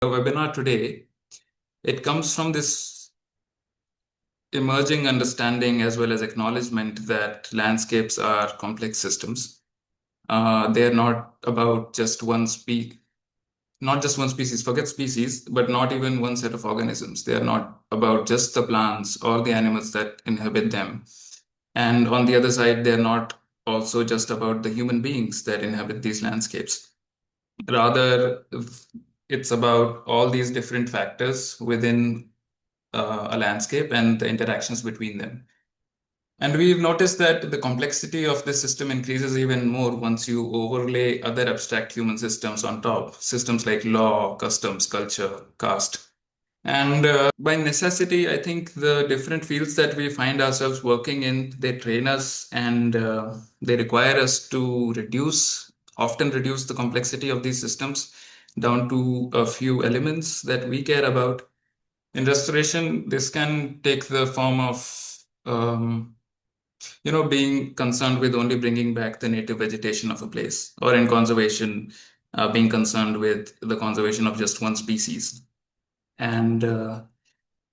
webinar today, it comes from this emerging understanding as well as acknowledgement that landscapes are complex systems. They're not about just not just one species, forget species, but not even one set of organisms. They are not about just the plants or the animals that inhabit them. And on the other side, they're not also just about the human beings that inhabit these landscapes. Rather, it's about all these different factors within a landscape and the interactions between them. And we've noticed that the complexity of this system increases even more once you overlay other abstract human systems on top, systems like law, customs, culture, caste. And by necessity, I think the different fields that we find ourselves working in, they train us and they require us to often reduce the complexity of these systems down to a few elements that we care about. In restoration, this can take the form of, being concerned with only bringing back the native vegetation of a place, or in conservation, being concerned with the conservation of just one species. And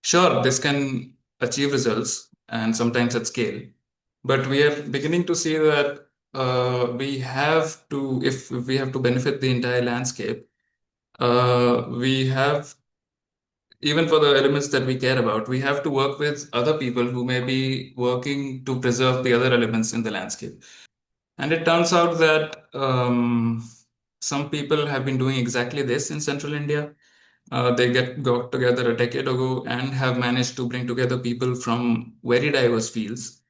sure, this can achieve results and sometimes at scale, but we are beginning to see that if we have to benefit the entire landscape, we have, even for the elements that we care about, we have to work with other people who may be working to preserve the other elements in the landscape. And it turns out that some people have been doing exactly this in central India. They got together a decade ago and have managed to bring together people from very diverse fields.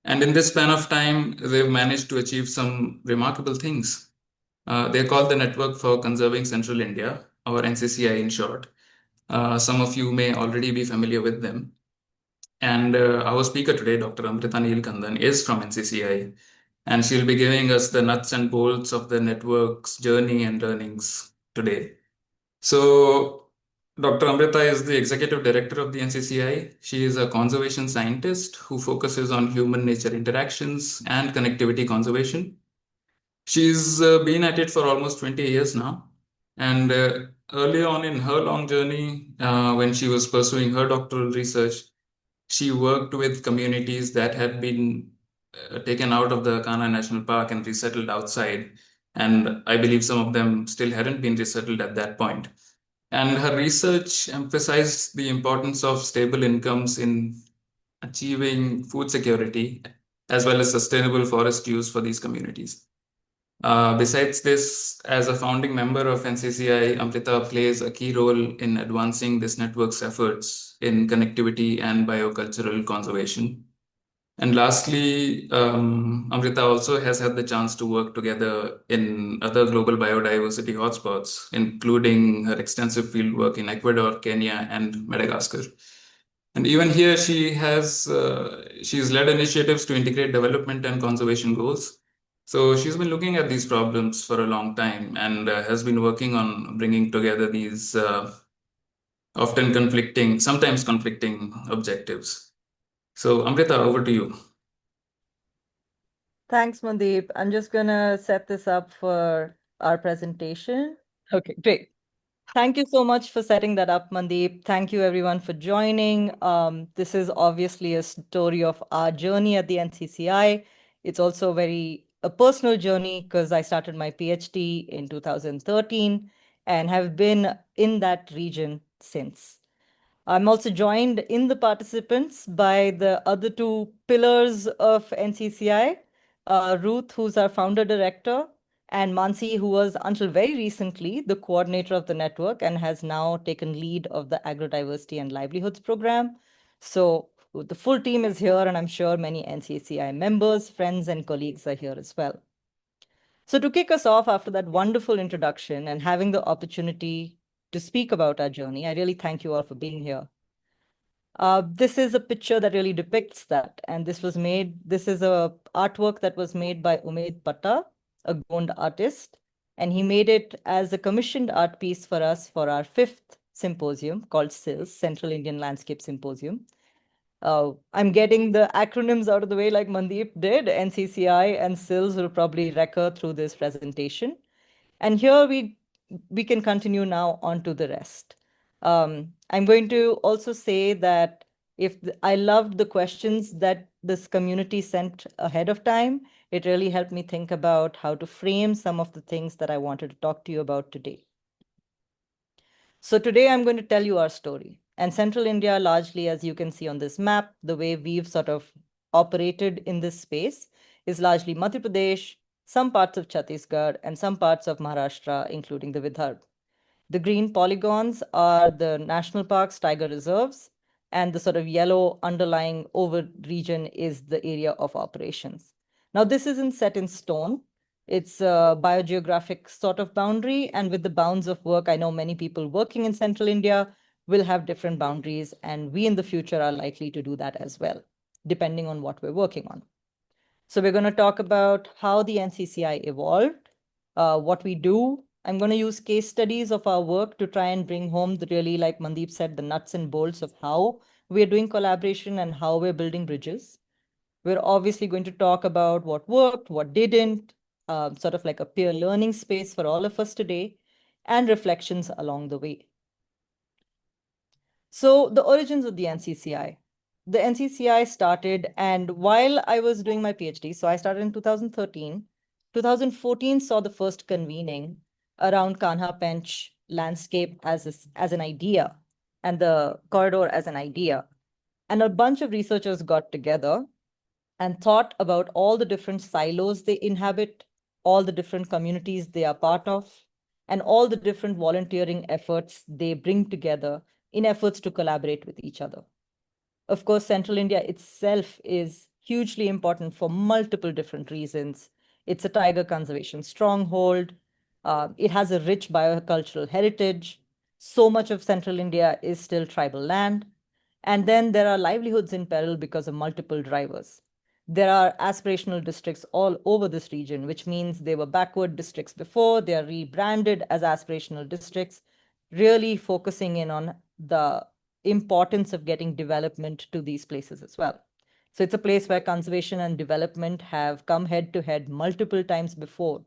And in this span of time, they've managed to achieve some remarkable things. They're called the Network for Conserving Central India, or NCCI in short. Some of you may already be familiar with them. And our speaker today, Dr. Amrita Neelakantan, is from NCCI, and she'll be giving us the nuts and bolts of the network's journey and learnings today. So, Dr. Amrita is the executive director of the NCCI. She is a conservation scientist who focuses on human nature interactions and connectivity conservation. She's been at it for almost 20 years now. And early on in her long journey, when she was pursuing her doctoral research, she worked with communities that had been taken out of the Kanha National Park and resettled outside. And I believe some of them still hadn't been resettled at that point. And her research emphasized the importance of stable incomes in achieving food security as well as sustainable forest use for these communities. Besides this, as a founding member of NCCI, Amrita plays a key role in advancing this network's efforts in connectivity and biocultural conservation. And lastly, Amrita also has had the chance to work together in other global biodiversity hotspots, including her extensive field work in Ecuador, Kenya, and Madagascar. And even here, she's led initiatives to integrate development and conservation goals. So she's been looking at these problems for a long time and has been working on bringing together these sometimes conflicting objectives. So Amrita, over to you. Thanks, Mandeep. I'm just going to set this up for our presentation. Okay, great. Thank you so much for setting that up, Mandeep. Thank you, everyone, for joining. This is obviously a story of our journey at the NCCI. It's also a personal journey because I started my PhD in 2013 and have been in that region since. I'm also joined in the participants by the other two pillars of NCCI, Ruth, who's our founder director, and Mansi, who was until very recently the coordinator of the network and has now taken lead of the Agrodiversity and Livelihoods program. So the full team is here, and I'm sure many NCCI members, friends, and colleagues are here as well. So to kick us off after that wonderful introduction and having the opportunity to speak about our journey, I really thank you all for being here. This is a picture that really depicts that. And this is a artwork that was made by Umaid Patta, a Gond artist. And he made it as a commissioned art piece for us for our 5th symposium called SILS, Central Indian Landscape Symposium. I'm getting the acronyms out of the way like Mandeep did. NCCI and SILS will probably recur through this presentation. And here we we can continue now on to the rest. I'm going to also say that I loved the questions that this community sent ahead of time. It really helped me think about how to frame some of the things that I wanted to talk to you about today. So today I'm going to tell you our story. And Central India, largely, as you can see on this map, the way we've sort of operated in this space is largely Madhya Pradesh, some parts of Chhattisgarh, and some parts of Maharashtra, including the Vidarbha. The green polygons are the national parks, tiger reserves, and the sort of yellow underlying over region is the area of operations. Now, this isn't set in stone. It's a biogeographic sort of boundary, and with the bounds of work, I know many people working in Central India will have different boundaries, and we in the future are likely to do that as well, depending on what we're working on. So we're going to talk about how the NCCI evolved, what we do. I'm going to use case studies of our work to try and bring home the really, like Mandeep said, the nuts and bolts of how we're doing collaboration and how we're building bridges. We're obviously going to talk about what worked, what didn't, sort of like a peer learning space for all of us today, and reflections along the way. So the origins of the NCCI. The NCCI started, and while I was doing my PhD, so I started in 2013, 2014 saw the first convening around Kanha-Pench landscape as an idea and the corridor as an idea. And a bunch of researchers got together and thought about all the different silos they inhabit, all the different communities they are part of, and all the different volunteering efforts they bring together in efforts to collaborate with each other. Of course, Central India itself is hugely important for multiple different reasons. It's a tiger conservation stronghold. It has a rich biocultural heritage. So much of Central India is still tribal land. And then there are livelihoods in peril because of multiple drivers. There are aspirational districts all over this region, which means they were backward districts before. They are rebranded as aspirational districts, really focusing in on the importance of getting development to these places as well. So it's a place where conservation and development have come head to head multiple times before.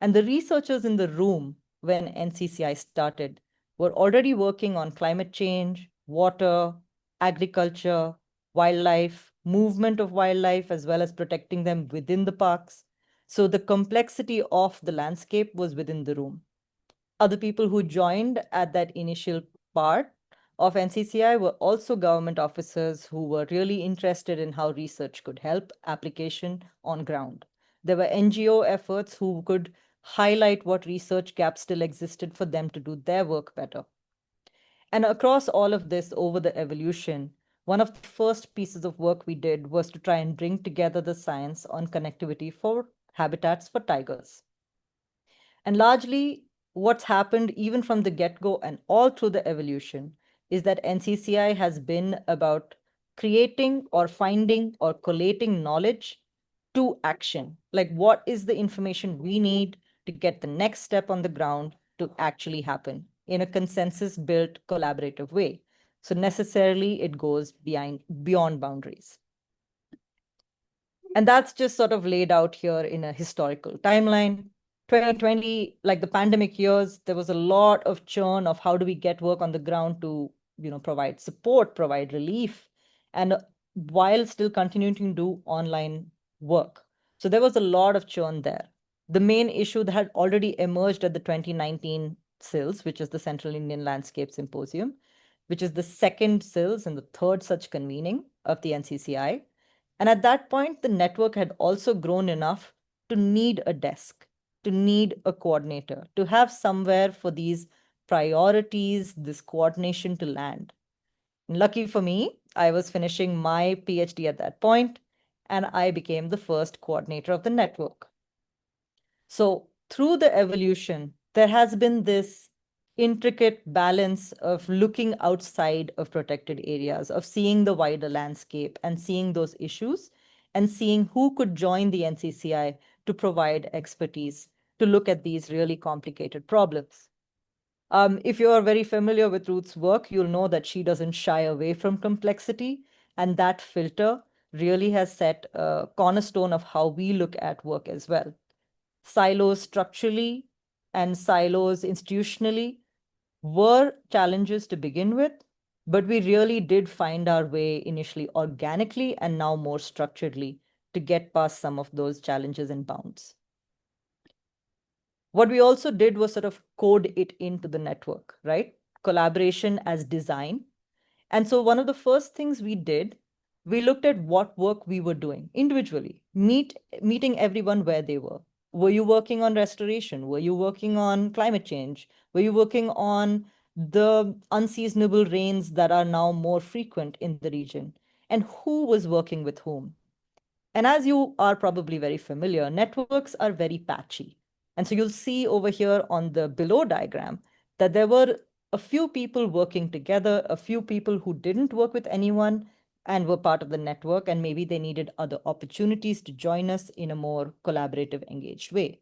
And the researchers in the room when NCCI started were already working on climate change, water, agriculture, wildlife, movement of wildlife, as well as protecting them within the parks. So the complexity of the landscape was within the room. Other people who joined at that initial part of NCCI were also government officers who were really interested in how research could help application on ground. There were NGO efforts who could highlight what research gaps still existed for them to do their work better. And across all of this, over the evolution, one of the first pieces of work we did was to try and bring together the science on connectivity for habitats for tigers. And largely, what's happened even from the get-go and all through the evolution is that NCCI has been about creating or finding or collating knowledge to action. Like, what is the information we need to get the next step on the ground to actually happen in a consensus-built collaborative way? So necessarily, it goes beyond boundaries. And that's just sort of laid out here in a historical timeline. 2020, like the pandemic years, there was a lot of churn of how do we get work on the ground to, provide support, provide relief, and while still continuing to do online work. So there was a lot of churn there. The main issue that had already emerged at the 2019 SILS, which is the Central Indian Landscape Symposium, which is the second SILS and the third such convening of the NCCI. And at that point, the network had also grown enough to need a desk, to need a coordinator, to have somewhere for these priorities, this coordination to land. And lucky for me, I was finishing my PhD at that point, and I became the first coordinator of the network. So through the evolution, there has been this intricate balance of looking outside of protected areas, of seeing the wider landscape and seeing those issues and seeing who could join the NCCI to provide expertise to look at these really complicated problems. If you are very familiar with Ruth's work, you'll know that she doesn't shy away from complexity, and that filter really has set a cornerstone of how we look at work as well. Silos structurally and silos institutionally were challenges to begin with, but we really did find our way initially organically and now more structuredly to get past some of those challenges and bounds. What we also did was sort of code it into the network, right? Collaboration as design. And so one of the first things we did, we looked at what work we were doing individually, meeting everyone where they were. Were you working on restoration? Were you working on climate change? Were you working on the unseasonable rains that are now more frequent in the region? And who was working with whom? And as you are probably very familiar, networks are very patchy. And so you'll see over here on the below diagram that there were a few people working together, a few people who didn't work with anyone and were part of the network, and maybe they needed other opportunities to join us in a more collaborative, engaged way.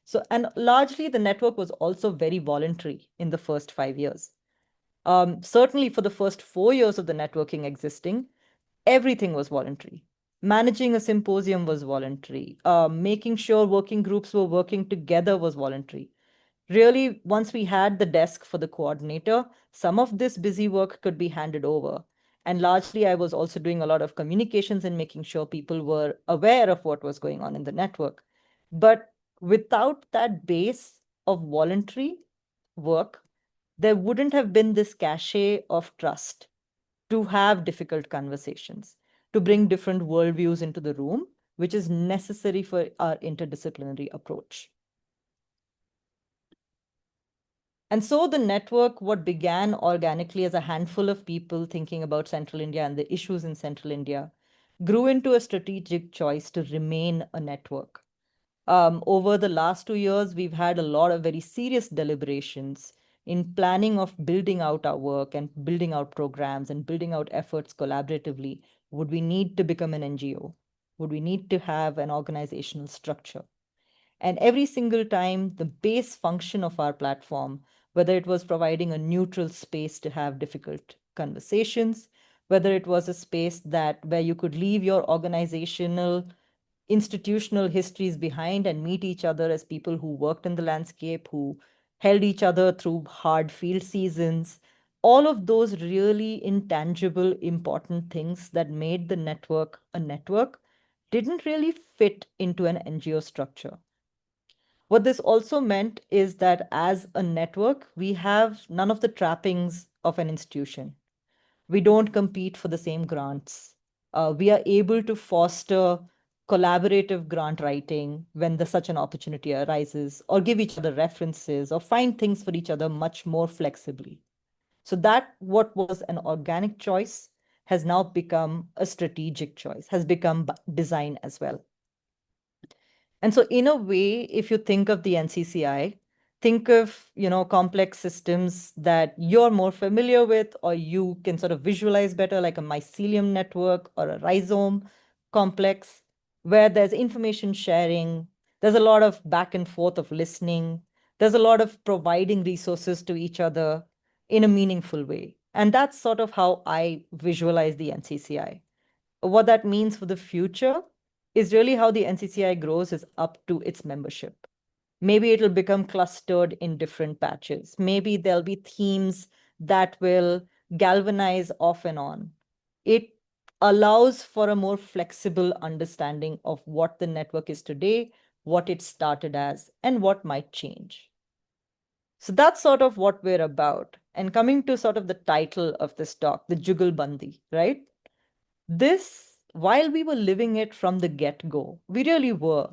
So, and largely the network was also very voluntary in the first 5 years. Certainly for the first 4 years of the networking existing, everything was voluntary. Managing a symposium was voluntary. Making sure working groups were working together was voluntary. Really, once we had the desk for the coordinator, some of this busy work could be handed over. And largely, I was also doing a lot of communications and making sure people were aware of what was going on in the network. But without that base of voluntary work, there wouldn't have been this cachet of trust to have difficult conversations, to bring different worldviews into the room, which is necessary for our interdisciplinary approach. And so the network, what began organically as a handful of people thinking about Central India and the issues in Central India, grew into a strategic choice to remain a network. Over the last 2 years, we've had a lot of very serious deliberations in planning of building out our work and building out programs and building out efforts collaboratively. Would we need to become an NGO? Would we need to have an organizational structure? And every single time, the base function of our platform, whether it was providing a neutral space to have difficult conversations, whether it was a space that where you could leave your organizational institutional histories behind and meet each other as people who worked in the landscape, who held each other through hard field seasons. All of those really intangible, important things that made the network a network didn't really fit into an NGO structure. What this also meant is that as a network, we have none of the trappings of an institution. We don't compete for the same grants. We are able to foster collaborative grant writing when such an opportunity arises, or give each other references, or find things for each other much more flexibly. So that what was an organic choice has now become a strategic choice, has become design as well. And so in a way, if you think of the NCCI, think of, complex systems that you're more familiar with, or you can sort of visualize better, like a mycelium network or a rhizome complex, where there's information sharing, there's a lot of back and forth of listening, there's a lot of providing resources to each other in a meaningful way. And that's sort of how I visualize the NCCI. What that means for the future is really how the NCCI grows is up to its membership. Maybe it'll become clustered in different patches. Maybe there'll be themes that will galvanize off and on. It allows for a more flexible understanding of what the network is today, what it started as, and what might change. So that's sort of what we're about. And coming to sort of the title of this talk, the Jugalbandi, right? This, while we were living it from the get-go, we really were.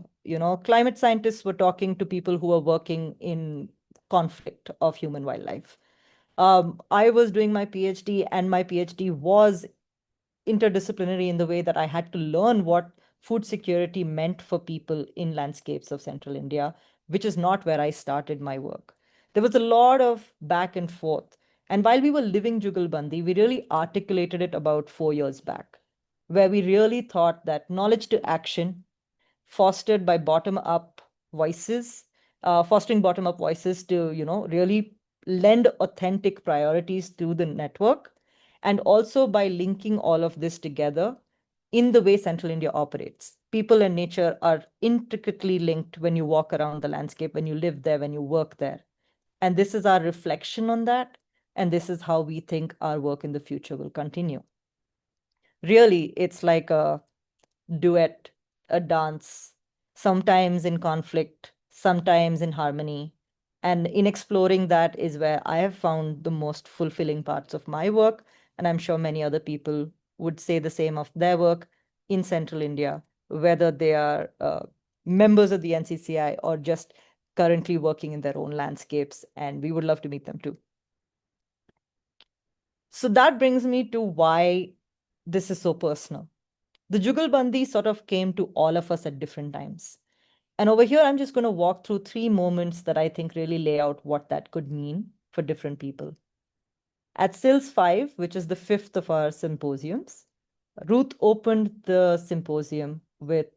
Climate scientists were talking to people who were working in conflict of human wildlife. I was doing my PhD, and my PhD was interdisciplinary in the way that I had to learn what food security meant for people in landscapes of Central India, which is not where I started my work. There was a lot of back and forth. And while we were living Jugalbandi, we really articulated it about 4 years back, where we really thought that knowledge to action, fostered by bottom-up voices, fostering bottom-up voices to, really lend authentic priorities to the network, and also by linking all of this together in the way Central India operates. people and nature are intricately linked when you walk around the landscape, when you live there, when you work there. And this is our reflection on that. And this is how we think our work in the future will continue. Really, it's like a duet, a dance, sometimes in conflict, sometimes in harmony. And in exploring that is where I have found the most fulfilling parts of my work. And I'm sure many other people would say the same of their work in Central India, whether they are members of the NCCI or just currently working in their own landscapes. And we would love to meet them too. So that brings me to why this is so personal. The Jugalbandi sort of came to all of us at different times. And over here, I'm just going to walk through 3 moments that I think really lay out what that could mean for different people. At SILS 5, which is the fifth of our symposiums, Ruth opened the symposium with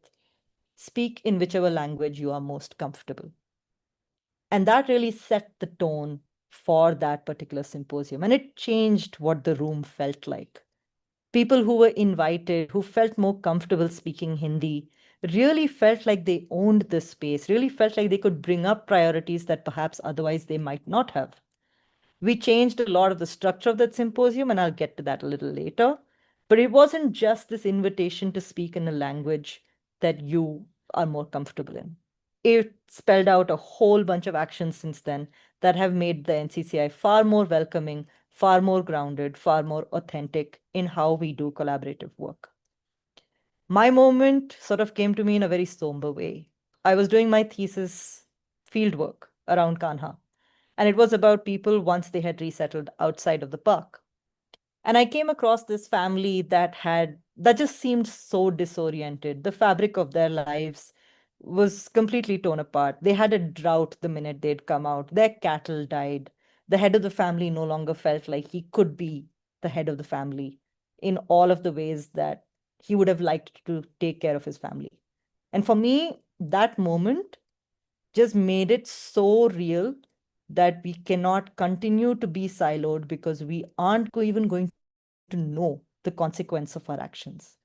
speak in whichever language you are most comfortable. And that really set the tone for that particular symposium. And it changed what the room felt like. People who were invited, who felt more comfortable speaking Hindi, really felt like they owned the space, really felt like they could bring up priorities that perhaps otherwise they might not have. We changed a lot of the structure of that symposium, and I'll get to that a little later. But it wasn't just this invitation to speak in a language that you are more comfortable in. It spelled out a whole bunch of actions since then that have made the NCCI far more welcoming, far more grounded, far more authentic in how we do collaborative work. My moment sort of came to me in a very somber way. I was doing my thesis fieldwork around Kanha, and it was about people once they had resettled outside of the park. And I came across this family that just seemed so disoriented. The fabric of their lives was completely torn apart. They had a drought the minute they'd come out. Their cattle died. The head of the family no longer felt like he could be the head of the family in all of the ways that he would have liked to take care of his family. And for me, that moment just made it so real that we cannot continue to be siloed because we aren't even going to know the consequence of our actions.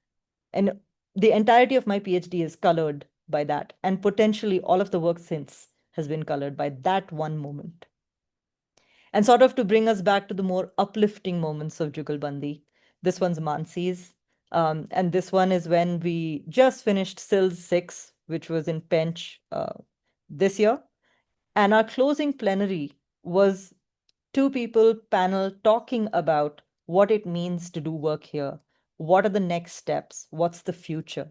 And the entirety of my PhD is colored by that. And potentially all of the work since has been colored by that one moment. And sort of to bring us back to the more uplifting moments of Jugalbandi, this one's Mansi's. And this one is when we just finished SILS 6, which was in Pench this year. And our closing plenary was 2 people panel talking about what it means to do work here. What are the next steps? What's the future?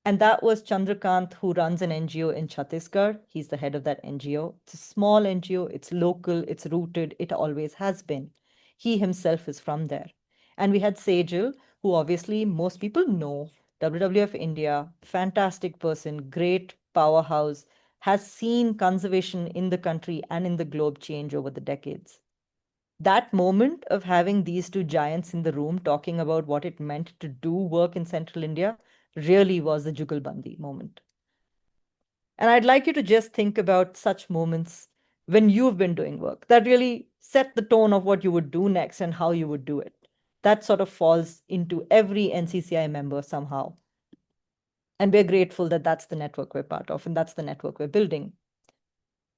And that was Chandrakant, who runs an NGO in Chhattisgarh. He's the head of that NGO. It's a small NGO, it's local, it's rooted, it always has been. He himself is from there. And we had Sejal, who obviously most people know, WWF India, fantastic person, great powerhouse, has seen conservation in the country and in the globe change over the decades. That moment of having these 2 giants in the room talking about what it meant to do work in Central India really was the Jugalbandi moment. And I'd like you to just think about such moments when you've been doing work that really set the tone of what you would do next and how you would do it. That sort of falls into every NCCI member somehow. And we're grateful that that's the network we're part of and that's the network we're building.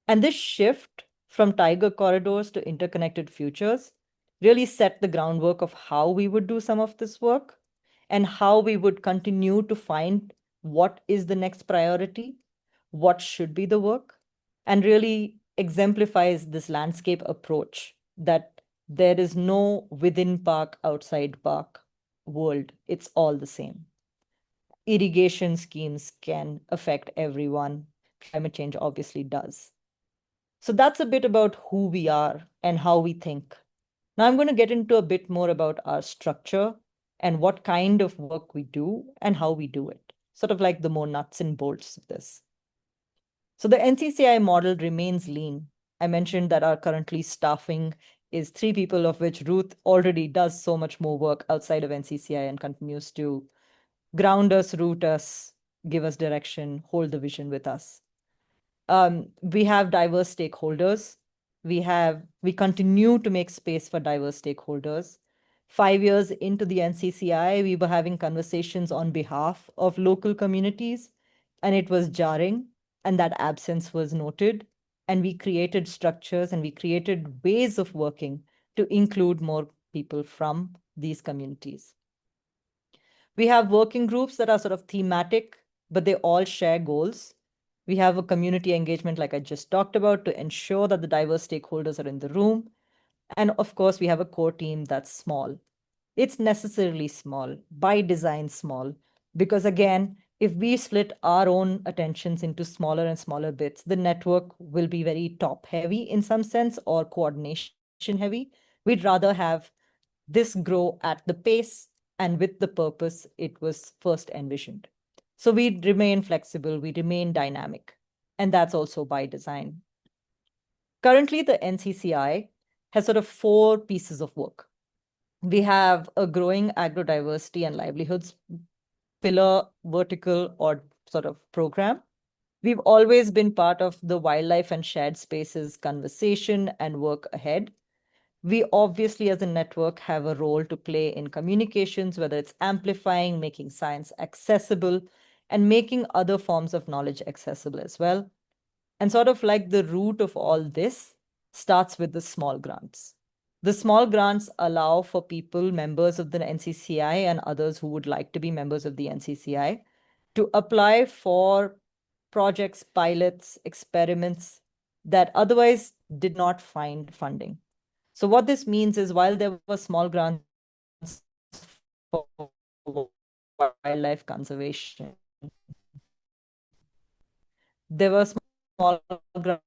And this shift from tiger corridors to interconnected futures really set the groundwork of how we would do some of this work and how we would continue to find what is the next priority, what should be the work, and really exemplifies this landscape approach that there is no within park, outside park world. It's all the same. Irrigation schemes can affect everyone. Climate change obviously does. So that's a bit about who we are and how we think. Now I'm going to get into a bit more about our structure and what kind of work we do and how we do it, sort of like the more nuts and bolts of this. So the NCCI model remains lean. I mentioned that our currently staffing is 3 people, of which Ruth already does so much more work outside of NCCI and continues to ground us, root us, give us direction, hold the vision with us. We have diverse stakeholders. We continue to make space for diverse stakeholders 5 years into the NCCI, we were having conversations on behalf of local communities, and it was jarring, and that absence was noted. And we created structures and we created ways of working to include more people from these communities. We have working groups that are sort of thematic, but they all share goals. We have a community engagement, like I just talked about, to ensure that the diverse stakeholders are in the room. And of course, we have a core team that's small. It's necessarily small, by design small, because again, if we split our own attentions into smaller and smaller bits, the network will be very top heavy in some sense or coordination heavy. We'd rather have this grow at the pace and with the purpose it was first envisioned. So we remain flexible, we remain dynamic, and that's also by design. Currently, the NCCI has sort of 4 pieces of work. We have a growing agrodiversity and livelihoods pillar, vertical, or sort of program. We've always been part of the wildlife and shared spaces conversation and work ahead. We obviously, as a network, have a role to play in communications, whether it's amplifying, making science accessible, and making other forms of knowledge accessible as well. And sort of like the root of all this starts with the small grants. The small grants allow for people, members of the NCCI and others who would like to be members of the NCCI, to apply for projects, pilots, experiments that otherwise did not find funding. So what this means is while there were small grants for wildlife conservation, there were small grants.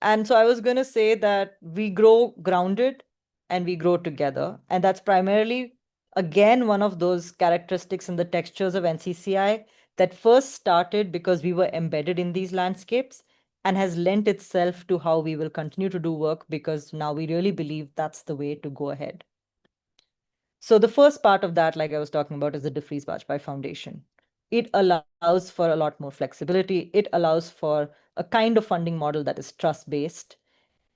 And so I was going to say that we grow grounded and we grow together. And that's primarily, again, one of those characteristics and the textures of NCCI that first started because we were embedded in these landscapes and has lent itself to how we will continue to do work because now we really believe that's the way to go ahead. So the first part of that, like I was talking about, is the DeFries by Foundation. It allows for a lot more flexibility. It allows for a kind of funding model that is trust-based.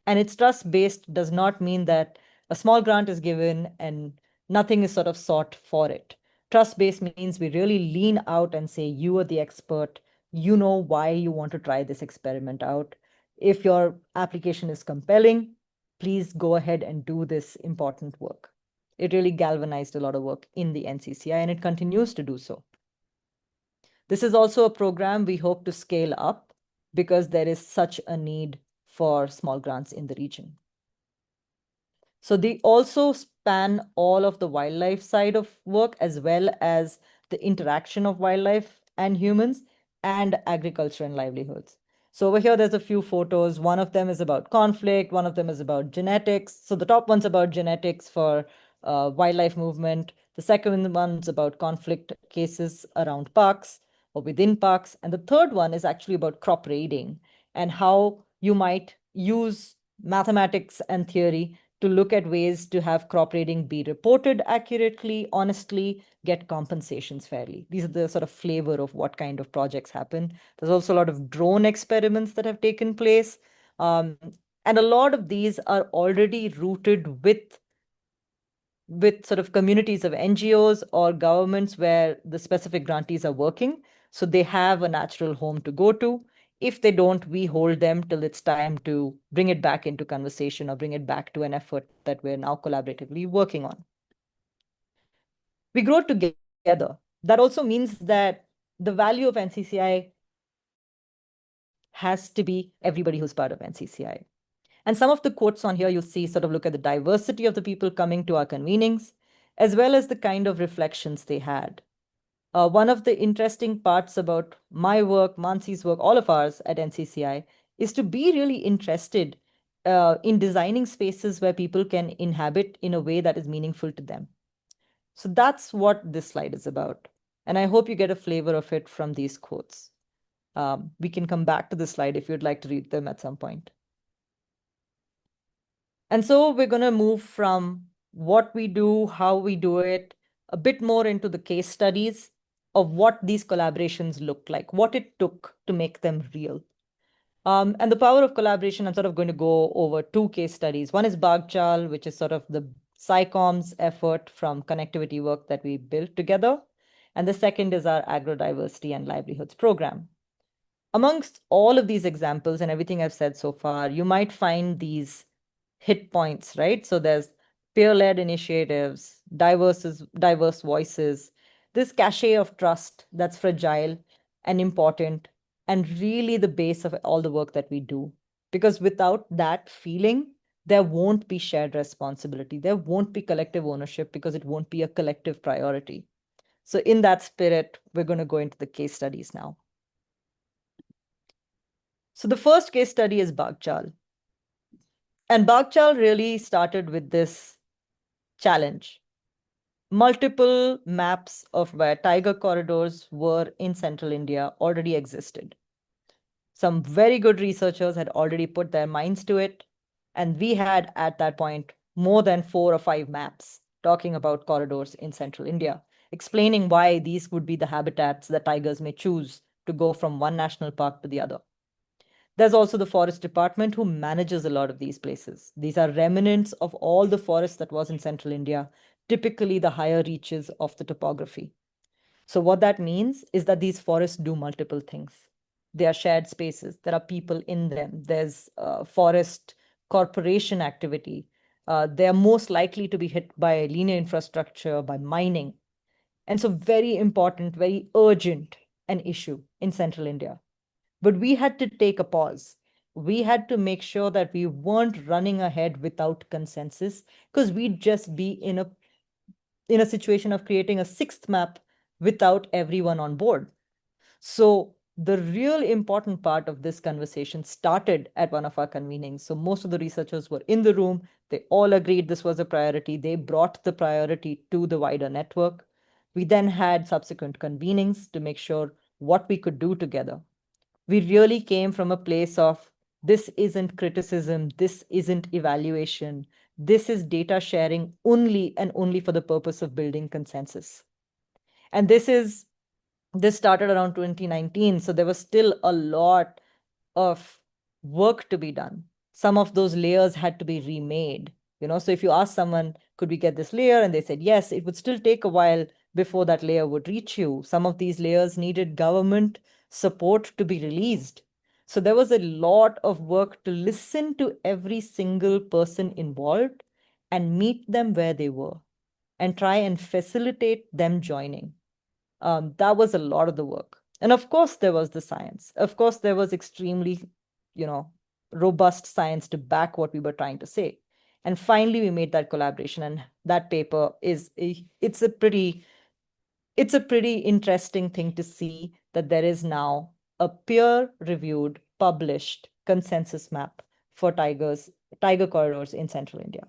And it's trust-based does not mean that a small grant is given and nothing is sort of sought for it. Trust-based means we really lean out and say, you are the expert. You know why you want to try this experiment out. If your application is compelling, please go ahead and do this important work. It really galvanized a lot of work in the NCCI, and it continues to do so. This is also a program we hope to scale up because there is such a need for small grants in the region. So they also span all of the wildlife side of work as well as the interaction of wildlife and humans and agriculture and livelihoods. So over here, there's a few photos. One of them is about conflict. One of them is about genetics. So the top one's about genetics for wildlife movement. The second one's about conflict cases around parks or within parks. And the third one is actually about crop raiding and how you might use mathematics and theory to look at ways to have crop raiding be reported accurately, honestly, get compensations fairly. These are the sort of flavor of what kind of projects happen. There's also a lot of drone experiments that have taken place. And a lot of these are already rooted with sort of communities of NGOs or governments where the specific grantees are working. So they have a natural home to go to. If they don't, we hold them till it's time to bring it back into conversation or bring it back to an effort that we're now collaboratively working on. We grow together. That also means that the value of NCCI has to be everybody who's part of NCCI. And some of the quotes on here, you'll see sort of look at the diversity of the people coming to our convenings, as well as the kind of reflections they had. One of the interesting parts about my work, Mansi's work, all of ours at NCCI, is to be really interested in designing spaces where people can inhabit in a way that is meaningful to them. So that's what this slide is about. And I hope you get a flavor of it from these quotes. We can come back to this slide if you'd like to read them at some point. And so we're going to move from what we do, how we do it, a bit more into the case studies of what these collaborations look like, what it took to make them real. And the power of collaboration, I'm sort of going to go over two case studies. One is Bagh Chaal, which is sort of the Sci-Comms effort from connectivity work that we built together. And the second is our Agrodiversity and Livelihoods program. Amongst all of these examples and everything I've said so far, you might find these hit points, right? So there's peer-led initiatives, diverse voices, this cachet of trust that's fragile and important, and really the base of all the work that we do. Because without that feeling, there won't be shared responsibility. There won't be collective ownership because it won't be a collective priority. So in that spirit, we're going to go into the case studies now. So the first case study is Bagh Chaal. And Bagh Chaal really started with this challenge. Multiple maps of where tiger corridors were in central India already existed. Some very good researchers had already put their minds to it. And we had at that point more than 4 or 5 maps talking about corridors in central India, explaining why these would be the habitats that tigers may choose to go from one national park to the other. There's also the forest department who manages a lot of these places. These are remnants of all the forest that was in central India, typically the higher reaches of the topography. So what that means is that these forests do multiple things. They are shared spaces. There are people in them. There's forest corporation activity. They are most likely to be hit by linear infrastructure, by mining. And so very important, very urgent an issue in central India. But we had to take a pause. We had to make sure that we weren't running ahead without consensus, because we'd just be in a situation of creating a sixth map without everyone on board. So the real important part of this conversation started at one of our convenings. So most of the researchers were in the room. They all agreed this was a priority. They brought the priority to the wider network. We then had subsequent convenings to make sure what we could do together. We really came from a place of this isn't criticism, this isn't evaluation, this is data sharing only and only for the purpose of building consensus. And this started around 2019, so there was still a lot of work to be done. Some of those layers had to be remade. So if you ask someone, could we get this layer? And they said yes, it would still take a while before that layer would reach you. Some of these layers needed government support to be released. So there was a lot of work to listen to every single person involved and meet them where they were and try and facilitate them joining. That was a lot of the work. And of course, there was the science. Of course, there was extremely, you know, robust science to back what we were trying to say. And finally, we made that collaboration. And that paper it's a pretty interesting thing to see that there is now a peer-reviewed, published consensus map for tiger corridors in central India.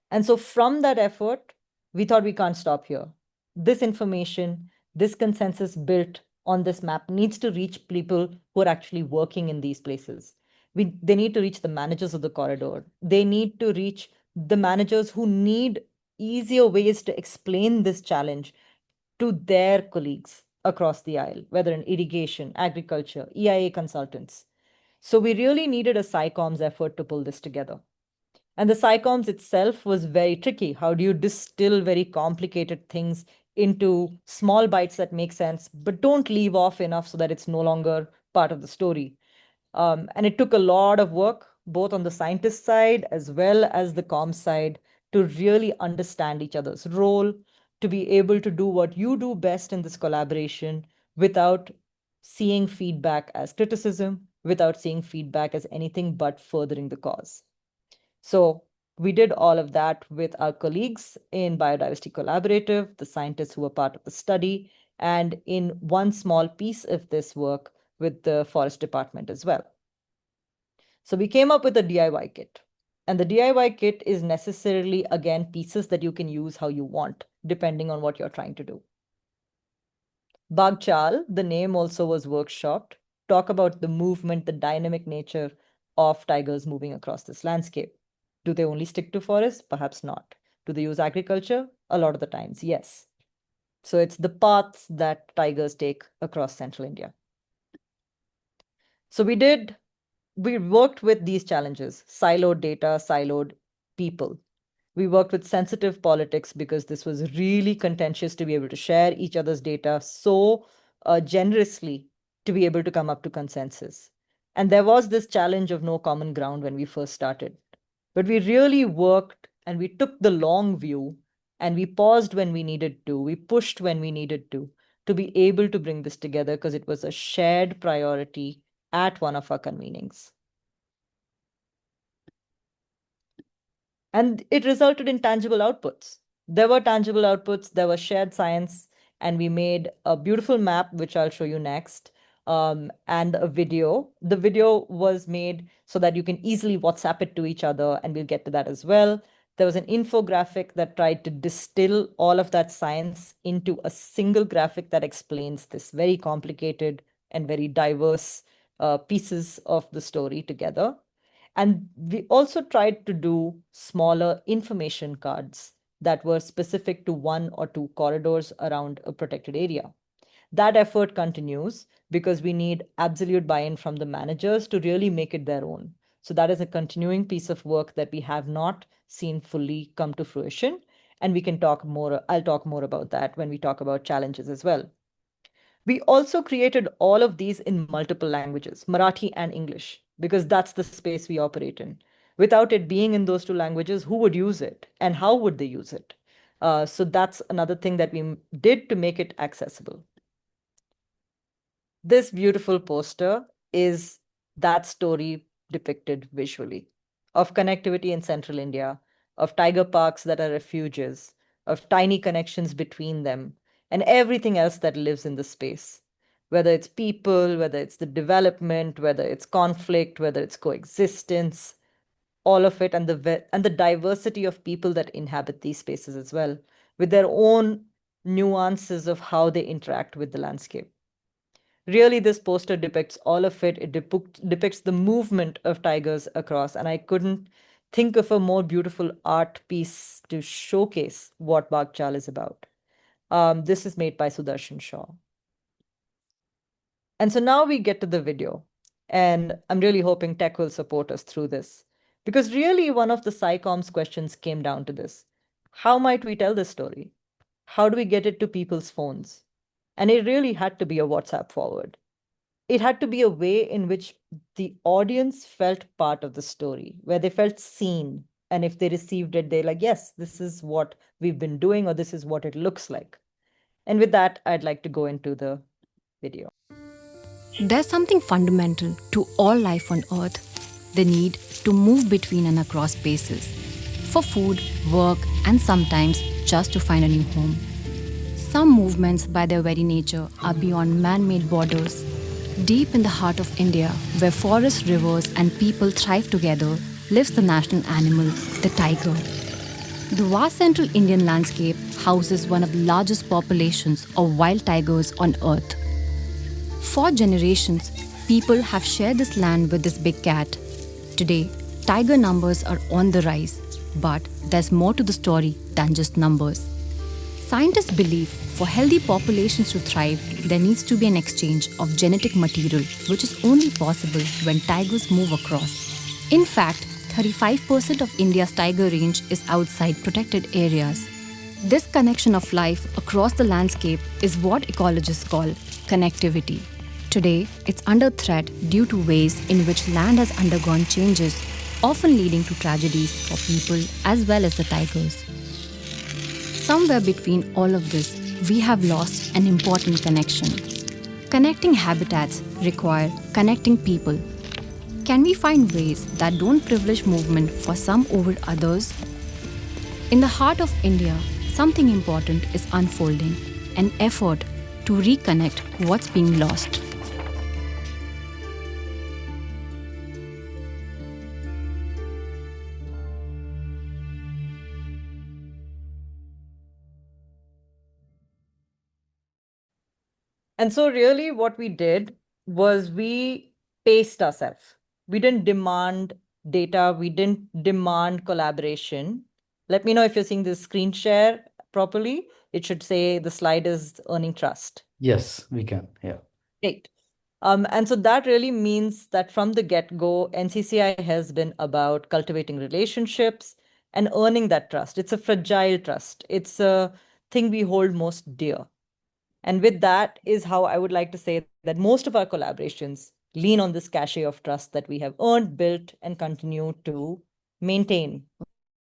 And so from that effort, we thought we can't stop here. This information, this consensus built on this map needs to reach people who are actually working in these places. They need to reach the managers of the corridor. They need to reach the managers who need easier ways to explain this challenge to their colleagues across the aisle, whether in irrigation, agriculture, EIA consultants. So we really needed a Sci-Comms effort to pull this together. And the Sci-Comms itself was very tricky. How do you distill very complicated things into small bites that make sense, but don't leave off enough so that it's no longer part of the story? And it took a lot of work, both on the scientist side as well as the comms side, to really understand each other's role, to be able to do what you do best in this collaboration without seeing feedback as criticism, without seeing feedback as anything but furthering the cause. So we did all of that with our colleagues in Biodiversity Collaborative, the scientists who were part of the study, and in one small piece of this work with the forest department as well. So we came up with a DIY kit. And the DIY kit is necessarily, again, pieces that you can use how you want, depending on what you're trying to do. Bagh Chaal, the name also was workshopped, talk about the movement, the dynamic nature of tigers moving across this landscape. Do they only stick to forests? Perhaps not. Do they use agriculture? A lot of the times, yes. So it's the paths that tigers take across central India. So we worked with these challenges: siloed data, siloed people. We worked with sensitive politics because this was really contentious to be able to share each other's data so generously to be able to come up to consensus. And there was this challenge of no common ground when we first started. But we really worked and we took the long view and we paused when we needed to, we pushed when we needed to be able to bring this together because it was a shared priority at one of our convenings. And it resulted in tangible outputs. There were tangible outputs, there was shared science, and we made a beautiful map, which I'll show you next, and a video. The video was made so that you can easily WhatsApp it to each other, and we'll get to that as well. There was an infographic that tried to distill all of that science into a single graphic that explains this very complicated and very diverse pieces of the story together. And we also tried to do smaller information cards that were specific to one or two corridors around a protected area. That effort continues because we need absolute buy-in from the managers to really make it their own. So that is a continuing piece of work that we have not seen fully come to fruition. And we can talk more, I'll talk more about that when we talk about challenges as well. We also created all of these in multiple languages, Marathi and English, because that's the space we operate in. Without it being in those two languages, who would use it and how would they use it? So that's another thing that we did to make it accessible. This beautiful poster is that story depicted visually of connectivity in central India, of tiger parks that are refuges, of tiny connections between them, and everything else that lives in the space. Whether it's people, whether it's the development, whether it's conflict, whether it's coexistence, all of it, and the diversity of people that inhabit these spaces as well, with their own nuances of how they interact with the landscape. Really, this poster depicts all of it. It depicts the movement of tigers across, and I couldn't think of a more beautiful art piece to showcase what Bagh Chaal is about. This is made by Sudarshan Shaw. And so now we get to the video, and I'm really hoping tech will support us through this. Because really, one of the Sci-Comms questions came down to this. How might we tell this story? How do we get it to people's phones? And it really had to be a WhatsApp forward. It had to be a way in which the audience felt part of the story, where they felt seen. And if they received it, they're like, yes, this is what we've been doing, or this is what it looks like. And with that, I'd like to go into the video. There's something fundamental to all life on Earth: the need to move between and across spaces for food, work, and sometimes just to find a new home. Some movements, by their very nature, are beyond man made borders. Deep in the heart of India, where forests, rivers, and people thrive together, lives the national animal, the tiger. The vast central Indian landscape houses one of the largest populations of wild tigers on Earth. For generations, people have shared this land with this big cat. Today, tiger numbers are on the rise, but there's more to the story than just numbers. Scientists believe for healthy populations to thrive, there needs to be an exchange of genetic material, which is only possible when tigers move across. In fact, 35% of India's tiger range is outside protected areas. This connection of life across the landscape is what ecologists call connectivity. Today, it's under threat due to ways in which land has undergone changes, often leading to tragedies for people as well as the tigers. Somewhere between all of this, we have lost an important connection. Connecting habitats require connecting people. Can we find ways that don't privilege movement for some over others? In the heart of India, something important is unfolding, an effort to reconnect what's being lost. And so really what we did was we paced ourselves. We didn't demand data. We didn't demand collaboration. Let me know if you're seeing this screen share properly. It should say the slide is earning trust. Yes, we can. Yeah. Great. And so that really means that from the get-go, NCCI has been about cultivating relationships and earning that trust. It's a fragile trust. It's a thing we hold most dear. And with that is how I would like to say that most of our collaborations lean on this cachet of trust that we have earned, built, and continue to maintain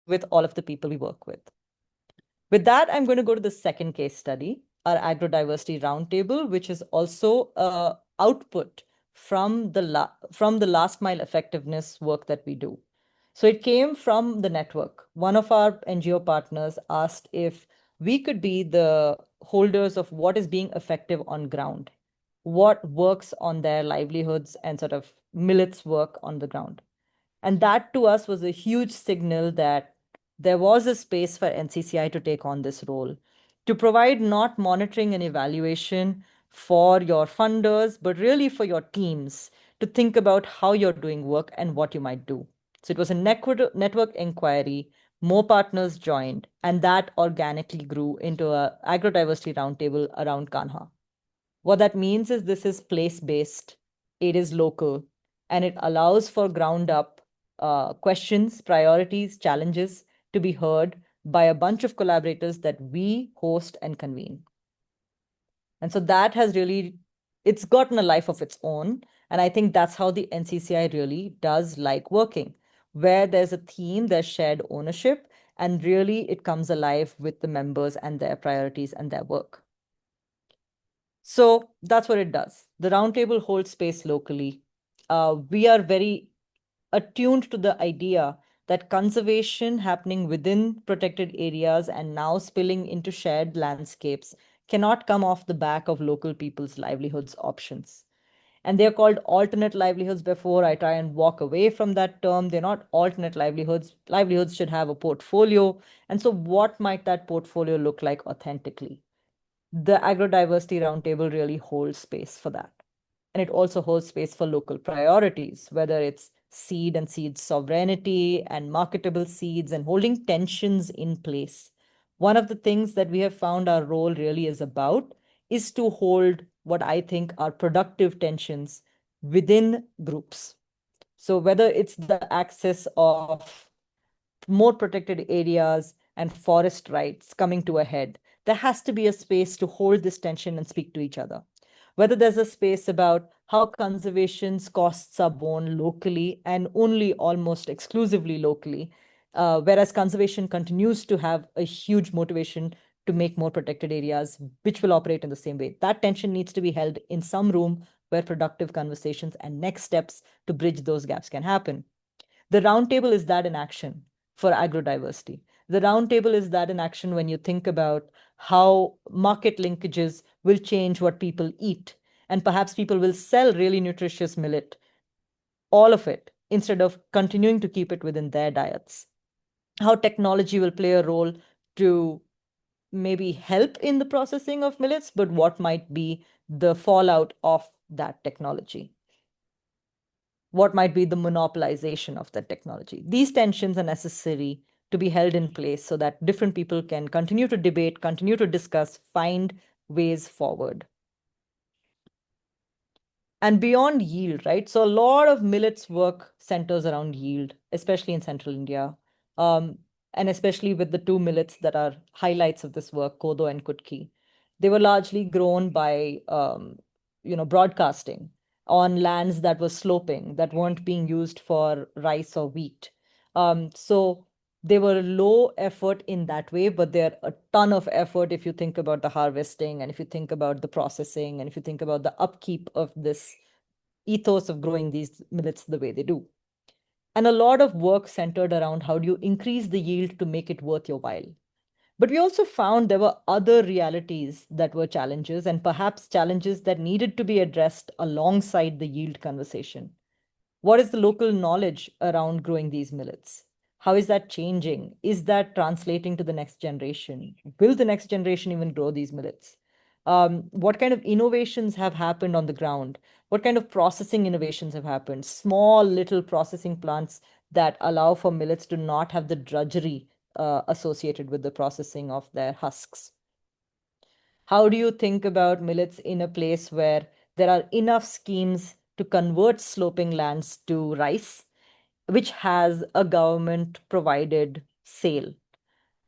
with all of the people we work with. With that, I'm going to go to the second case study, our Agrodiversity Roundtable, which is also a output from the last mile effectiveness work that we do. So it came from the network. One of our NGO partners asked if we could be the holders of what is being effective on ground, what works on their livelihoods and sort of millets work on the ground. And that to us was a huge signal that there was a space for NCCI to take on this role, to provide not monitoring and evaluation for your funders, but really for your teams to think about how you're doing work and what you might do. So it was a network inquiry, more partners joined, and that organically grew into an agrodiversity roundtable around Kanha. What that means is this is place-based, it is local, and it allows for ground-up questions, priorities, challenges to be heard by a bunch of collaborators that we host and convene. And so that has really, it's gotten a life of its own. And I think that's how the NCCI really does like working, where there's a theme, there's shared ownership, and really it comes alive with the members and their priorities and their work. So that's what it does. The roundtable holds space locally. We are very attuned to the idea that conservation happening within protected areas and now spilling into shared landscapes cannot come off the back of local people's livelihoods options. And they're called alternate livelihoods. Before I try and walk away from that term, they're not alternate livelihoods. Livelihoods should have a portfolio. And so what might that portfolio look like authentically? The Agrodiversity Roundtable really holds space for that. And it also holds space for local priorities, whether it's seed and seed sovereignty and marketable seeds and holding tensions in place. One of the things that we have found our role really is about is to hold what I think are productive tensions within groups. So whether it's the access of more protected areas and forest rights coming to a head, there has to be a space to hold this tension and speak to each other. Whether there's a space about how conservation's costs are borne locally and only almost exclusively locally, whereas conservation continues to have a huge motivation to make more protected areas, which will operate in the same way. That tension needs to be held in some room where productive conversations and next steps to bridge those gaps can happen. The roundtable is that in action for agrodiversity. The roundtable is that in action when you think about how market linkages will change what people eat. And perhaps people will sell really nutritious millet, all of it, instead of continuing to keep it within their diets. How technology will play a role to maybe help in the processing of millets, but what might be the fallout of that technology? What might be the monopolization of that technology? These tensions are necessary to be held in place so that different people can continue to debate, continue to discuss, find ways forward. And beyond yield, right? So a lot of millets work centers around yield, especially in central India. And especially with the two millets that are highlights of this work, Kodo and Kutki. They were largely grown by broadcasting on lands that were sloping, that weren't being used for rice or wheat. So they were low effort in that way, but they're a ton of effort if you think about the harvesting and if you think about the processing and if you think about the upkeep of this ethos of growing these millets the way they do. And a lot of work centered around how do you increase the yield to make it worth your while. But we also found there were other realities that were challenges and perhaps challenges that needed to be addressed alongside the yield conversation. What is the local knowledge around growing these millets? How is that changing? Is that translating to the next generation? Will the next generation even grow these millets? What kind of innovations have happened on the ground? What kind of processing innovations have happened? Small little processing plants that allow for millets to not have the drudgery associated with the processing of their husks. How do you think about millets in a place where There are enough schemes to convert sloping lands to rice, which has a government provided sale.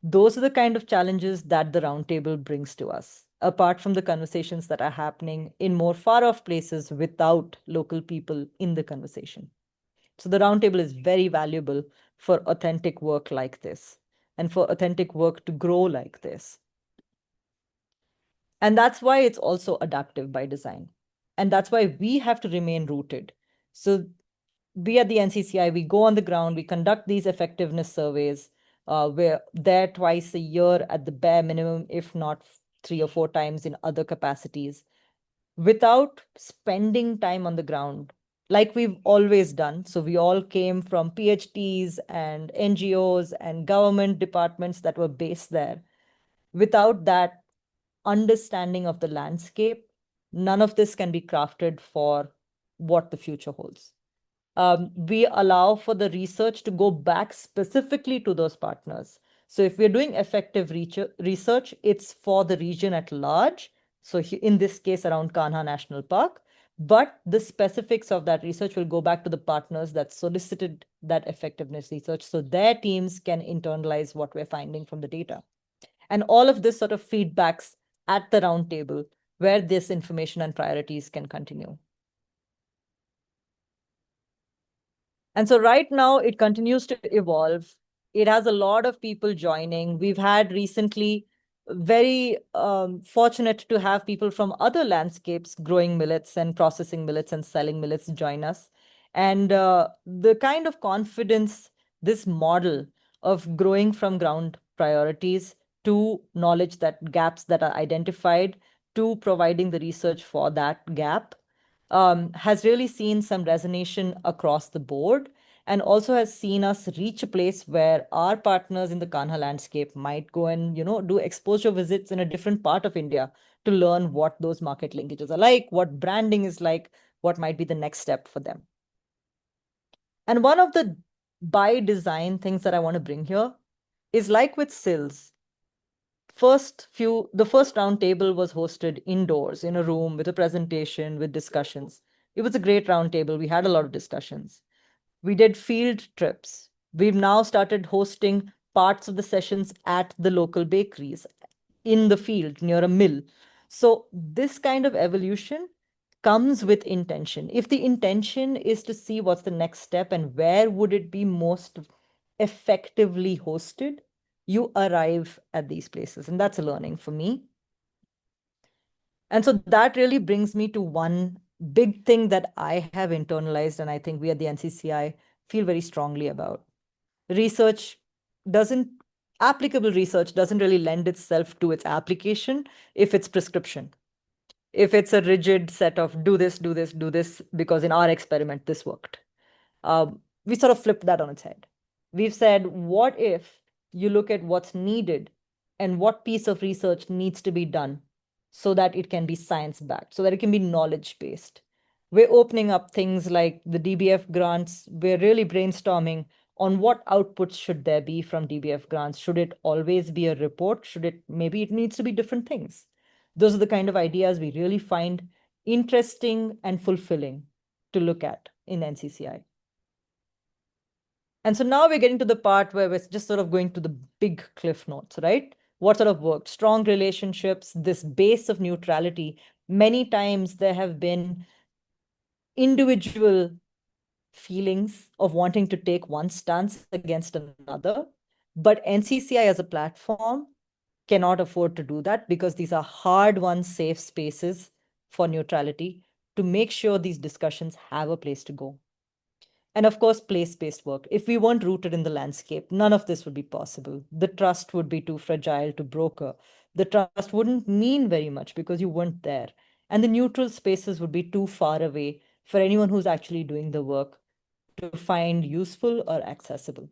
Those are the kind of challenges that the roundtable brings to us, apart from the conversations that are happening in more far off places without local people in the conversation. So the roundtable is very valuable for authentic work like this and for authentic work to grow like this. And that's why it's also adaptive by design. And that's why we have to remain rooted. So we at the NCCI, we go on the ground, we conduct these effectiveness surveys. We're there twice a year at the bare minimum, if not 3 or 4 times in other capacities, without spending time on the ground like we've always done. So we all came from PhDs and NGOs and government departments that were based there. Without that understanding of the landscape, none of this can be crafted for what the future holds. We allow for the research to go back specifically to those partners. So if we're doing effective research, it's for the region at large. So in this case, around Kanha National Park. But the specifics of that research will go back to the partners that solicited that effectiveness research, so their teams can internalize what we're finding from the data. And all of this sort of feedbacks at the roundtable where this information and priorities can continue. And so right now it continues to evolve. It has a lot of people joining. We've had recently very fortunate to have people from other landscapes growing millets and processing millets and selling millets join us. And the kind of confidence, this model of growing from ground priorities to knowledge that gaps that are identified to providing the research for that gap has really seen some resonation across the board, and also has seen us reach a place where our partners in the Kanha landscape might go and do exposure visits in a different part of India to learn what those market linkages are like, what branding is like, what might be the next step for them. And one of the by design things that I want to bring here is like with SILS. The first roundtable was hosted indoors in a room with a presentation with discussions. It was a great roundtable. We had a lot of discussions. We did field trips. We've now started hosting parts of the sessions at the local bakeries in the field near a mill. So this kind of evolution comes with intention. If the intention is to see what's the next step and where would it be most effectively hosted, you arrive at these places. And that's a learning for me. And so that really brings me to one big thing that I have internalized, and I think we at the NCCI feel very strongly about. Research doesn't, applicable research doesn't really lend itself to its application if it's prescription. If it's a rigid set of do this, do this, do this, because in our experiment, this worked. We sort of flipped that on its head. We've said, what if you look at what's needed and what piece of research needs to be done so that it can be science-backed, so that it can be knowledge-based? We're opening up things like the DBF grants. We're really brainstorming on what outputs should there be from DBF grants. Should it always be a report? Maybe it needs to be different things. Those are the kind of ideas we really find interesting and fulfilling to look at in NCCI. And so now we're getting to the part where we're just sort of going to the big cliff notes, right? What sort of worked? Strong relationships, this base of neutrality. Many times there have been individual feelings of wanting to take one stance against another, but NCCI as a platform cannot afford to do that, because these are hard-won safe spaces for neutrality to make sure these discussions have a place to go. And of course, place-based work. If we weren't rooted in the landscape, none of this would be possible. The trust would be too fragile to broker. The trust wouldn't mean very much because you weren't there. And the neutral spaces would be too far away for anyone who's actually doing the work to find useful or accessible.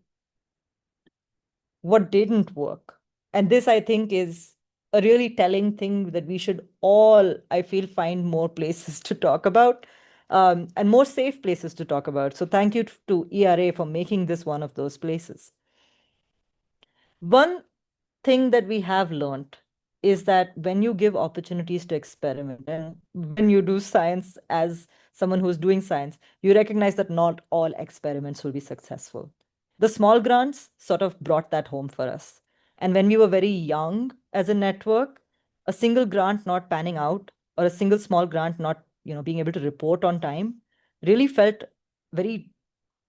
What didn't work? And this, I think, is a really telling thing that we should all, I feel, find more places to talk about, and more safe places to talk about. So thank you to ERA for making this one of those places. One thing that we have learned is that when you give opportunities to experiment, and when you do science as someone who's doing science, you recognize that not all experiments will be successful. The small grants sort of brought that home for us. And when we were very young as a network, a single grant not panning out or a single small grant not, being able to report on time really felt very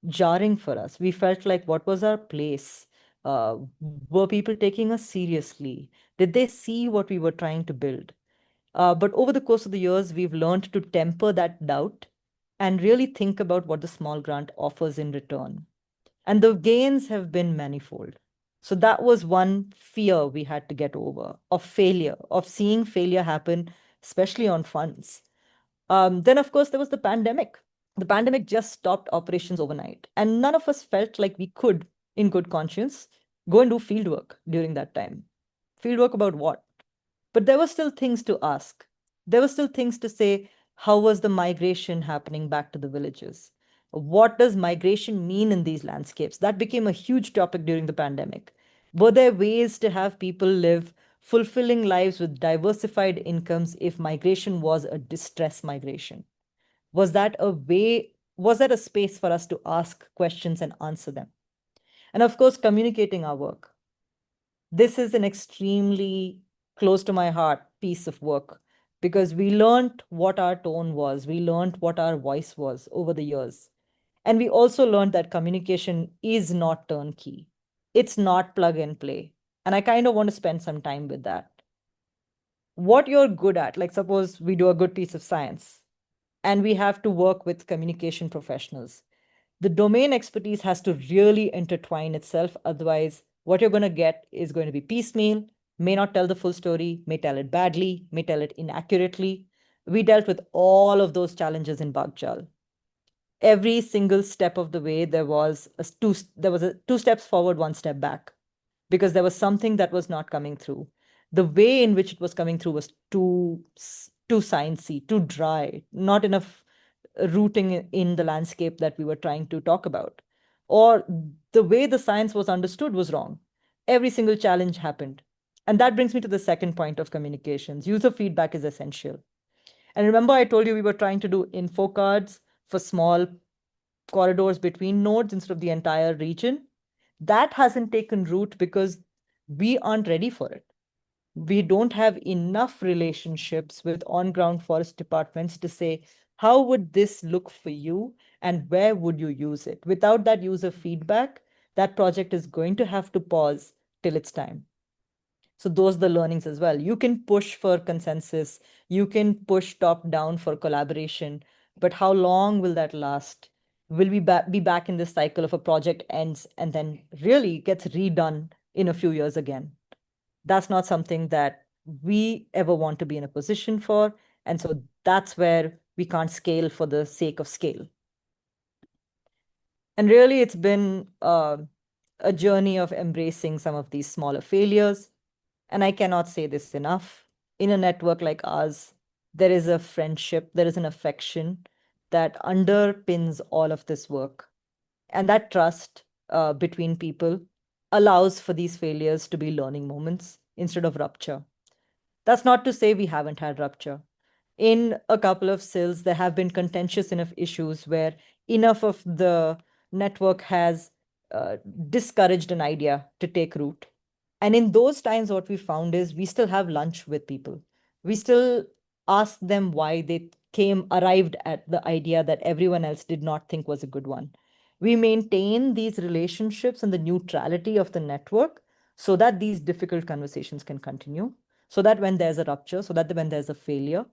jarring for us. We felt like, what was our place? Uh, were people taking us seriously? Did they see what we were trying to build? But over the course of the years, we've learned to temper that doubt and really think about what the small grant offers in return. And the gains have been manifold. So that was one fear we had to get over, of failure, of seeing failure happen, especially on funds. Then, of course, there was the pandemic. The pandemic just stopped operations overnight, and none of us felt like we could, in good conscience, go and do field work during that time. Field work about what? But there were still things to ask. There were still things to say. How was the migration happening back to the villages? What does migration mean in these landscapes? That became a huge topic during the pandemic. Were there ways to have people live fulfilling lives with diversified incomes if migration was a distress migration? Was that a way, was that a space for us to ask questions and answer them? And of course, communicating our work. This is an extremely close to my heart piece of work because we learned what our tone was, we learned what our voice was over the years. And we also learned that communication is not turnkey, it's not plug and play. And I kind of want to spend some time with that. What you're good at, like suppose we do a good piece of science and we have to work with communication professionals. The domain expertise has to really intertwine itself. Otherwise, what you're going to get is going to be piecemeal, may not tell the full story, may tell it badly, may tell it inaccurately. We dealt with all of those challenges in Bagh Chaal. Every single step of the way, there was a two steps forward, one step back, because there was something that was not coming through. The way in which it was coming through was too sciencey, too dry, not enough rooting in the landscape that we were trying to talk about. Or the way the science was understood was wrong. Every single challenge happened. And that brings me to the second point of communications. User feedback is essential. And remember, I told you we were trying to do info cards for small corridors between nodes instead of the entire region. That hasn't taken root because we aren't ready for it. We don't have enough relationships with on-ground forest departments to say, how would this look for you and where would you use it? Without that user feedback, that project is going to have to pause till it's time. So those are the learnings as well. You can push for consensus, you can push top down for collaboration, but how long will that last? Will we be back in this cycle of a project ends and then really gets redone in a few years again? That's not something that we ever want to be in a position for. And so that's where we can't scale for the sake of scale. And really, it's been a journey of embracing some of these smaller failures. And I cannot say this enough. In a network like ours, there is a friendship, there is an affection that underpins all of this work. And that trust between people allows for these failures to be learning moments instead of rupture. That's not to say we haven't had rupture. In a couple of SILs, there have been contentious enough issues where enough of the network has discouraged an idea to take root. And in those times, what we found is we still have lunch with people. We still ask them why they arrived at the idea that everyone else did not think was a good one. We maintain these relationships and the neutrality of the network so that these difficult conversations can continue, so that when there's a rupture, so that when there's a failure,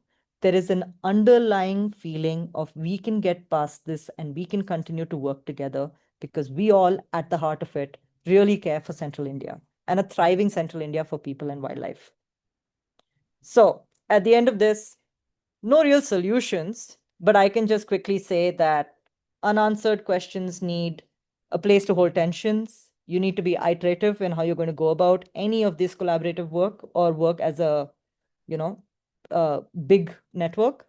there is an underlying feeling of we can get past this and we can continue to work together because we all, at the heart of it, really care for Central India and a thriving Central India for people and wildlife. So at the end of this, no real solutions, but I can just quickly say that unanswered questions need a place to hold tensions. You need to be iterative in how you're going to go about any of this collaborative work or work as a, big network,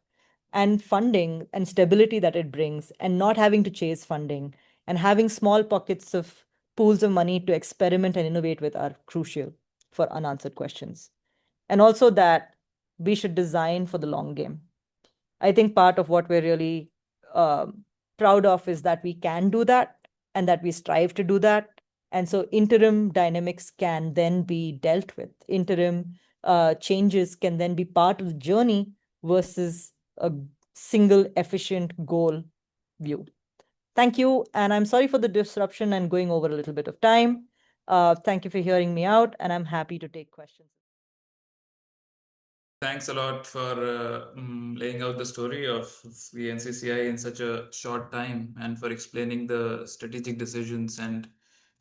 and funding and stability that it brings, and not having to chase funding and having small pockets of pools of money to experiment and innovate with are crucial for unanswered questions. and also that we should design for the long game. I think part of what we're really proud of is that we can do that and that we strive to do that. And so interim dynamics can then be dealt with. Interim changes can then be part of the journey versus a single efficient goal view. Thank you. And I'm sorry for the disruption and going over a little bit of time. Thank you for hearing me out, and I'm happy to take questions. Thanks a lot for laying out the story of the NCCI in such a short time and for explaining the strategic decisions and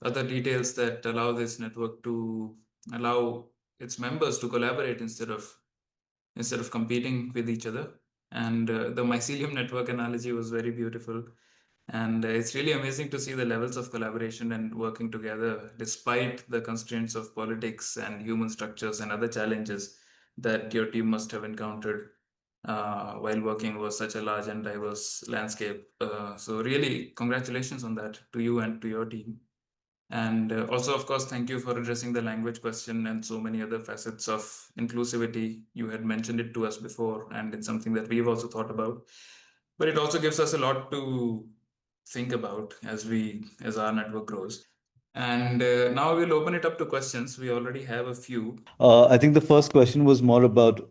other details that allow this network to allow its members to collaborate instead of competing with each other. And the mycelium network analogy was very beautiful. And it's really amazing to see the levels of collaboration and working together despite the constraints of politics and human structures and other challenges that your team must have encountered while working over such a large and diverse landscape. So really, congratulations on that to you and to your team. And also, of course, thank you for addressing the language question and so many other facets of inclusivity. You had mentioned it to us before, and it's something that we've also thought about. But it also gives us a lot to think about as our network grows. And now we'll open it up to questions. We already have a few. I think the first question was more about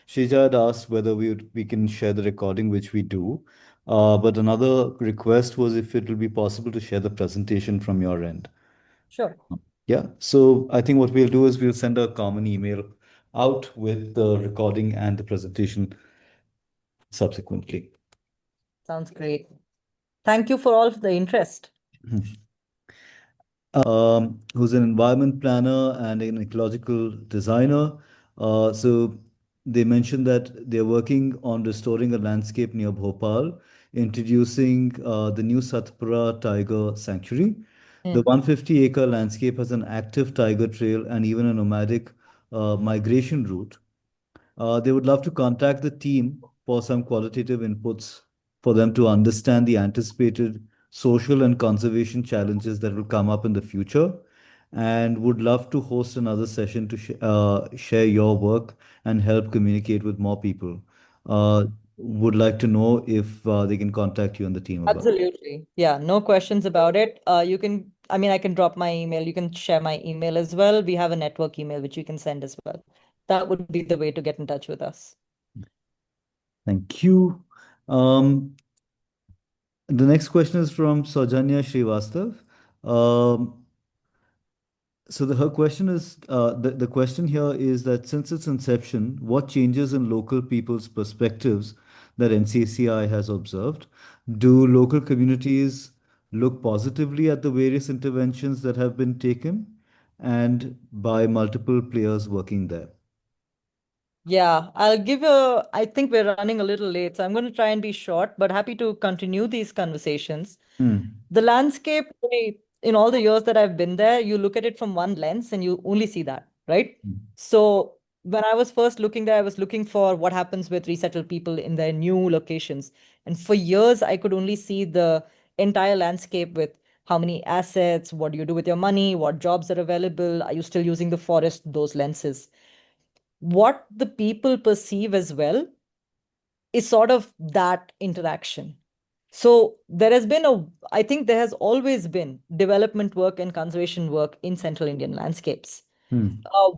Shija had asked whether we can share the recording, which we do. But another request was if it will be possible to share the presentation from your end. Sure. Yeah. So I think what we'll do is we'll send a common email out with the recording and the presentation subsequently. Sounds great. Thank you for all of the interest. Who's an environment planner and an ecological designer. So they mentioned that they're working on restoring a landscape near Bhopal, introducing the new Satpura Tiger Sanctuary. The 150-acre landscape has an active tiger trail and even a nomadic migration route. They would love to contact the team for some qualitative inputs for them to understand the anticipated social and conservation challenges that will come up in the future, and would love to host another session to share your work and help communicate with more people. Would like to know if they can contact you and the team about it. Absolutely. Yeah, no questions about it. You can, I mean, I can drop my email. You can share my email as well. We have a network email which you can send as well. That would be the way to get in touch with us. Thank you. The next question is from Saujanya Srivastav. Her question is the question here is that since its inception, what changes in local people's perspectives that NCCI has observed? Do local communities look positively at the various interventions that have been taken and by multiple players working there? Yeah, I think we're running a little late, so I'm going to try and be short, but happy to continue these conversations. The landscape, in all the years that I've been there, you look at it from one lens and you only see that, right? So when I was first looking there, I was looking for what happens with resettled people in their new locations. And for years, I could only see the entire landscape with how many assets, what do you do with your money, what jobs are available, are you still using the forest, those lenses. What the people perceive as well is sort of that interaction. So I think there has always been development work and conservation work in Central Indian landscapes.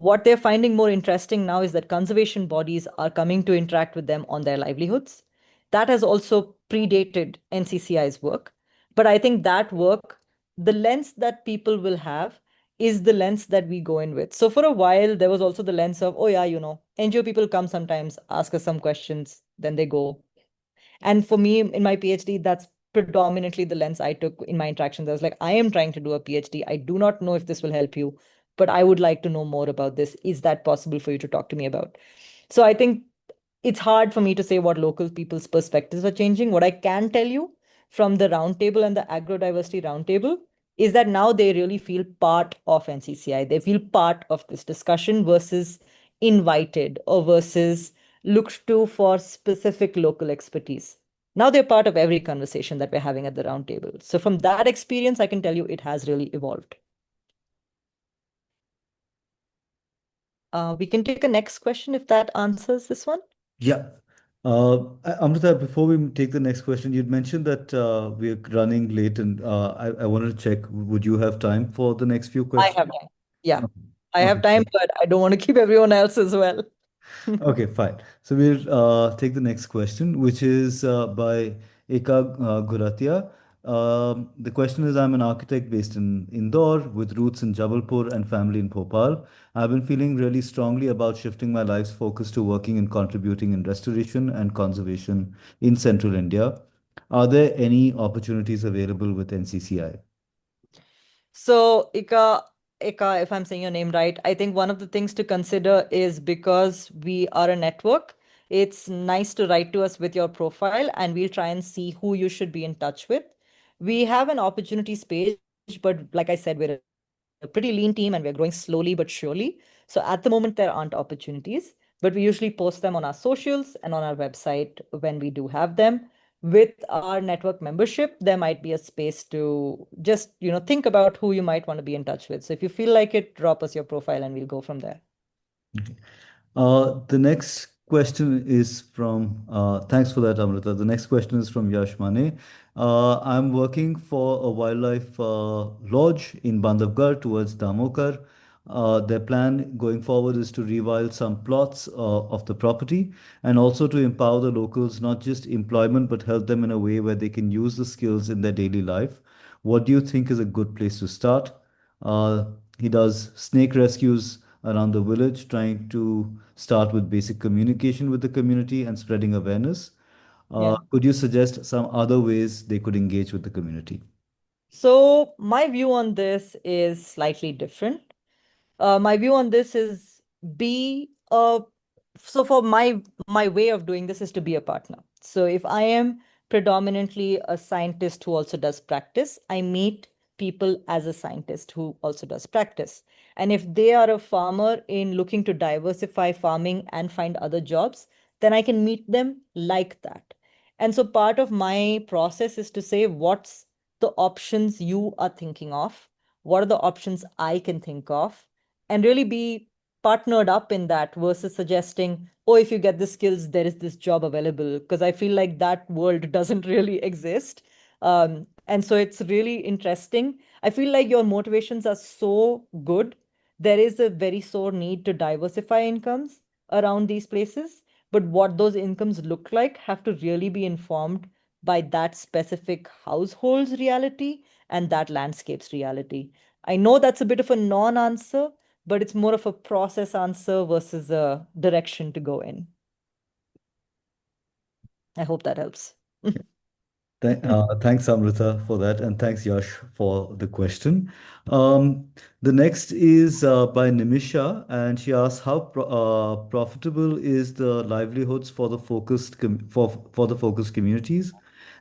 What they're finding more interesting now is that conservation bodies are coming to interact with them on their livelihoods. That has also predated NCCI's work. But I think that work, the lens that people will have is the lens that we go in with. So for a while, there was also the lens of, oh yeah, NGO people come sometimes, ask us some questions, then they go. And for me, in my PhD, that's predominantly the lens I took in my interactions. I was like, I am trying to do a PhD. I do not know if this will help you, but I would like to know more about this. Is that possible for you to talk to me about? So I think it's hard for me to say what local people's perspectives are changing. What I can tell you from the roundtable and the Agrodiversity roundtable is that now they really feel part of NCCI. They feel part of this discussion versus invited or versus looked to for specific local expertise. Now they're part of every conversation that we're having at the roundtable. So from that experience, I can tell you it has really evolved. We can take a next question if that answers this one. Yeah. Amrita, before we take the next question, you'd mentioned that we're running late, and I wanted to check, would you have time for the next few I have questions? time. Yeah, Okay. I have Okay. time, but I don't want to keep everyone else as well. Okay, fine. So we'll take the next question, which is by Eka Guratia. The question is, I'm an architect based in Indore with roots in Jabalpur and family in Bhopal. I've been feeling really strongly about shifting my life's focus to working and contributing in restoration and conservation in central India. Are there any opportunities available with NCCI? So, Ika, if I'm saying your name right, I think one of the things to consider is because we are a network, it's nice to write to us with your profile and we'll try and see who you should be in touch with. We have an opportunities page, but like I said, we're a pretty lean team and we're growing slowly but surely. So at the moment, there aren't opportunities, but we usually post them on our socials and on our website when we do have them. With our network membership, there might be a space to just, think about who you might want to be in touch with. So if you feel like it, drop us your profile and we'll go from there. The next question is from, thanks for that, Amrita. The next question is from Yash Mane. I'm working for a wildlife lodge in Bandhavgarh towards Damokar. Their plan going forward is to rewild some plots of the property and also to empower the locals, not just employment, but help them in a way where they can use the skills in their daily life. What do you think is a good place to start? Uh, he does snake rescues around the village, trying to start with basic communication with the community and spreading awareness. Yeah. Could you suggest some other ways they could engage with the community? So my view on this is slightly different. My view on this is be a so for my way of doing this is to be a partner. So if I am predominantly a scientist who also does practice, I meet people as a scientist who also does practice. And if they are a farmer in looking to diversify farming and find other jobs, then I can meet them like that. And so part of my process is to say, what's the options you are thinking of? What are the options I can think of? And really be partnered up in that versus suggesting, oh, if you get the skills, there is this job available. Because I feel like that world doesn't really exist. And so it's really interesting. I feel like your motivations are so good. There is a very sore need to diversify incomes around these places. But what those incomes look like have to really be informed by that specific household's reality and that landscape's reality. I know that's a bit of a non-answer, but it's more of a process answer versus a direction to go in. I hope that helps. Thanks, Amrita, for that, and thanks, Yash, for the question. The next is by Nimisha, and she asks, how profitable is the livelihoods for the for the focused communities,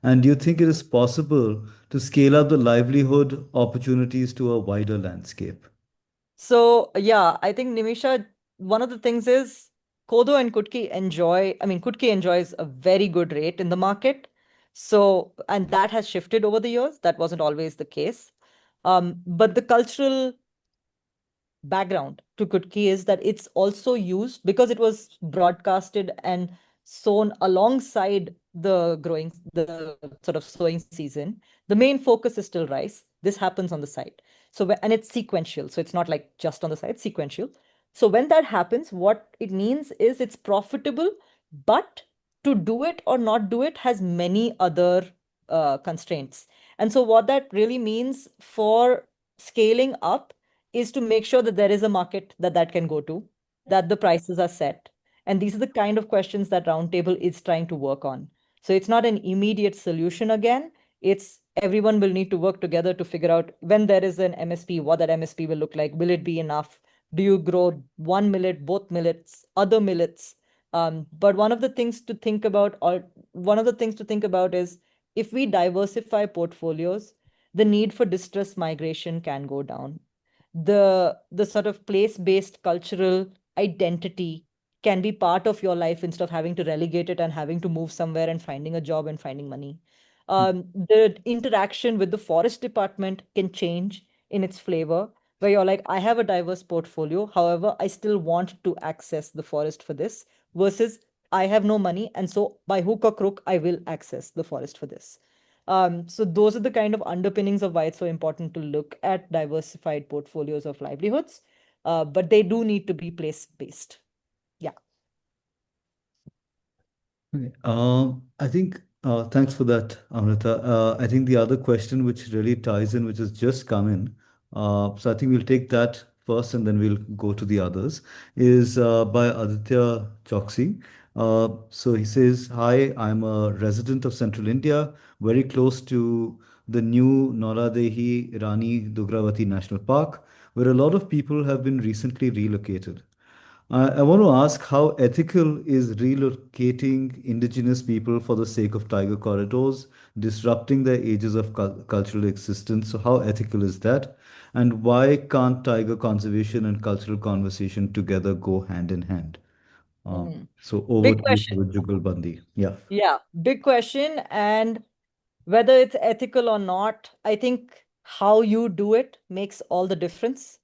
and do you think it is possible to scale up the livelihood opportunities to a wider landscape? So yeah, I think Nimisha, one of the things is Kodo and Kutki enjoys a very good rate in the market. So, and that has shifted over the years. That wasn't always the case. But the cultural background to Kutki is that it's also used because it was broadcasted and sown alongside the sort of sowing season. The main focus is still rice. This happens on the side. And it's sequential. So it's not like just on the side, sequential. So when that happens, what it means is it's profitable, but to do it or not do it has many other constraints. And so what that really means for scaling up is to make sure that there is a market that can go to, that the prices are set. And these are the kind of questions that Roundtable is trying to work on. So it's not an immediate solution again. It's everyone will need to work together to figure out when there is an MSP, what that MSP will look like. Will it be enough? Do you grow one millet, both millets, other millets? But one of the things to think about is if we diversify portfolios, the need for distress migration can go down. The sort of place-based cultural identity can be part of your life instead of having to relegate it and having to move somewhere and finding a job and finding money. The interaction with the forest department can change in its flavor where you're like, I have a diverse portfolio. However, I still want to access the forest for this, versus I have no money. And so by hook or crook, I will access the forest for this. So those are the kind of underpinnings of why it's so important to look at diversified portfolios of livelihoods. But they do need to be place-based. Yeah. Okay. I think, thanks for that, Amrita. I think the other question which really ties in, which has just come in, so I think we'll take that first and then we'll go to the others, is by Aditya Choksi. So he says, Hi, I'm a resident of Central India, very close to the new Noradehi Rani Dugravati National Park, where a lot of people have been recently relocated. I want to ask how ethical is relocating indigenous people for the sake of tiger corridors, disrupting their ages of cultural existence? So, how ethical is that? And why can't tiger conservation and cultural conversation together go hand in hand? So, over Big to you, question. Jugalbandi. Yeah. Yeah, big question. And whether it's ethical or not, I think how you do it makes all the difference.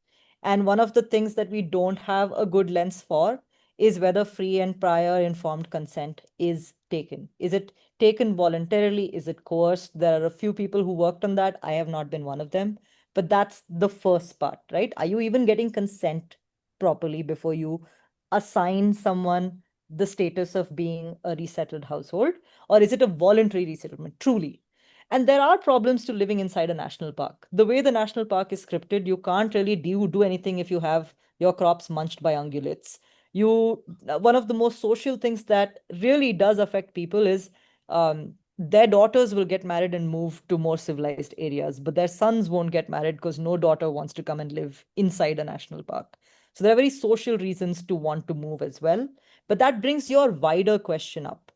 And one of the things that we don't have a good lens for is whether free and prior informed consent is taken. Is it taken voluntarily? Is it coerced? There are a few people who worked on that. I have not been one of them. But that's the first part, right? Are you even getting consent properly before you assign someone the status of being a resettled household? Or is it a voluntary resettlement, truly? And there are problems to living inside a national park. The way the national park is scripted, you can't really do anything if you have your crops munched by ungulates. One of the most social things that really does affect people is their daughters will get married and move to more civilized areas, but their sons won't get married because no daughter wants to come and live inside a national park. So there are very social reasons to want to move as well. But that brings your wider question up.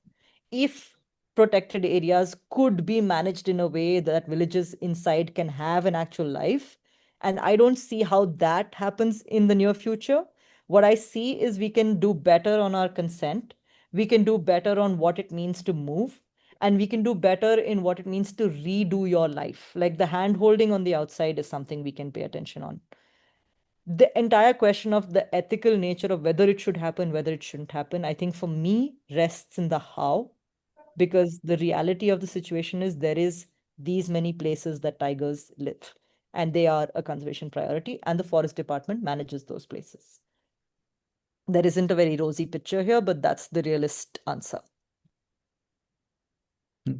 If protected areas could be managed in a way that villages inside can have an actual life, and I don't see how that happens in the near future. What I see is we can do better on our consent. We can do better on what it means to move. And we can do better in what it means to redo your life. Like the hand holding on the outside is something we can pay attention on. The entire question of the ethical nature of whether it should happen, whether it shouldn't happen, I think for me rests in the how, because the reality of the situation is there is these many places that tigers live, and they are a conservation priority, and the forest department manages those places. There isn't a very rosy picture here, but that's the realist answer.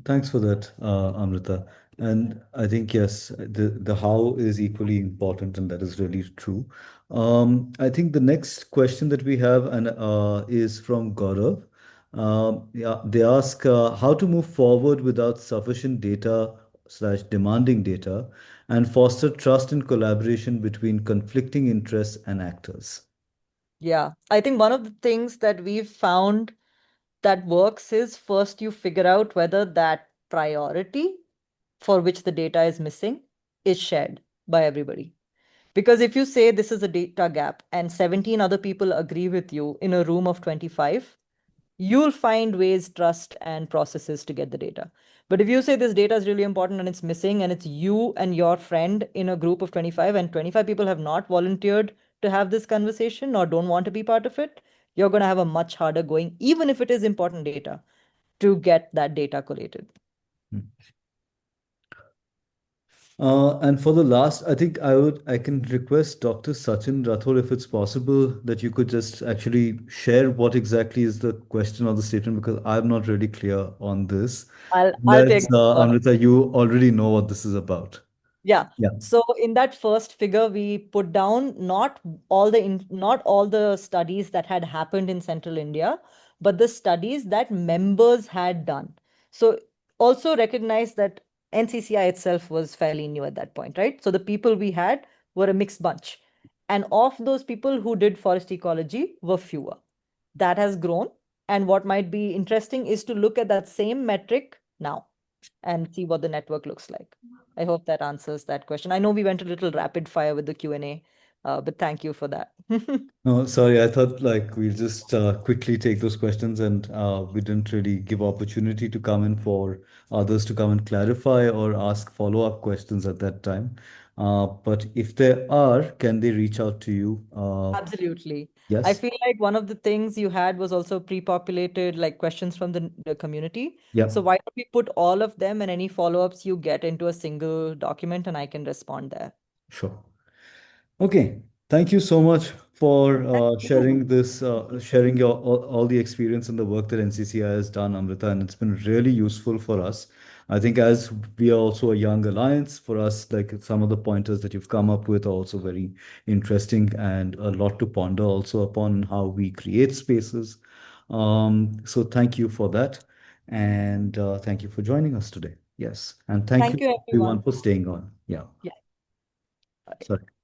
Thanks for that, Amrita. And I think, yes, the how is equally important, and that is really true. I think the next question that we have and is from Gaurav. Yeah, they ask how to move forward without sufficient data slash demanding data and foster trust and collaboration between conflicting interests and actors. Yeah, I think one of the things that we've found that works is first you figure out whether that priority for which the data is missing is shared by everybody. Because if you say this is a data gap and 17 other people agree with you in a room of 25, you'll find ways, trust, and processes to get the data. But if you say this data is really important and it's missing, and it's you and your friend in a group of 25, and 25 people have not volunteered to have this conversation or don't want to be part of it, you're going to have a much harder going, even if it is important data, to get that data collated. And for the last, I think I can request Dr. Sachin Rathore, if it's possible, that you could just actually share what exactly is the question or the statement, because I'm not really clear on this. I'll take Unless, this one. Amrita, you already know what this is about. Yeah. Yeah. So in that first figure, we put down not all the studies that had happened in Central India, but the studies that members had done. So also recognize that NCCI itself was fairly new at that point, right? So the people we had were a mixed bunch. And of those people who did forest ecology were fewer. That has grown. And what might be interesting is to look at that same metric now and see what the network looks like. I hope that answers that question. I know we went a little rapid fire with the Q&A, but thank you for that. No, sorry, I thought like we'll just quickly take those questions, and we didn't really give opportunity to come in for others to come and clarify or ask follow-up questions at that time. But if there are, can they reach out to you? Absolutely. I Yes. feel like one of the things you had was also pre-populated, like questions from the community. Yeah, So why don't we put all of them and any follow-ups you get into a single document and I can respond there. sure. Okay, thank you so much for Thank sharing this, sharing your all the experience and the work that NCCI has done, Amrita, and it's been really useful for us. I think as we are also a young alliance, for us, like some of the pointers that you've come up with are also very interesting and a lot to ponder also upon how we create spaces. So thank you for that, and thank you for joining us today. Yes, and thank you you, everyone everyone. for staying on. Yeah, Yeah. Bye. sorry.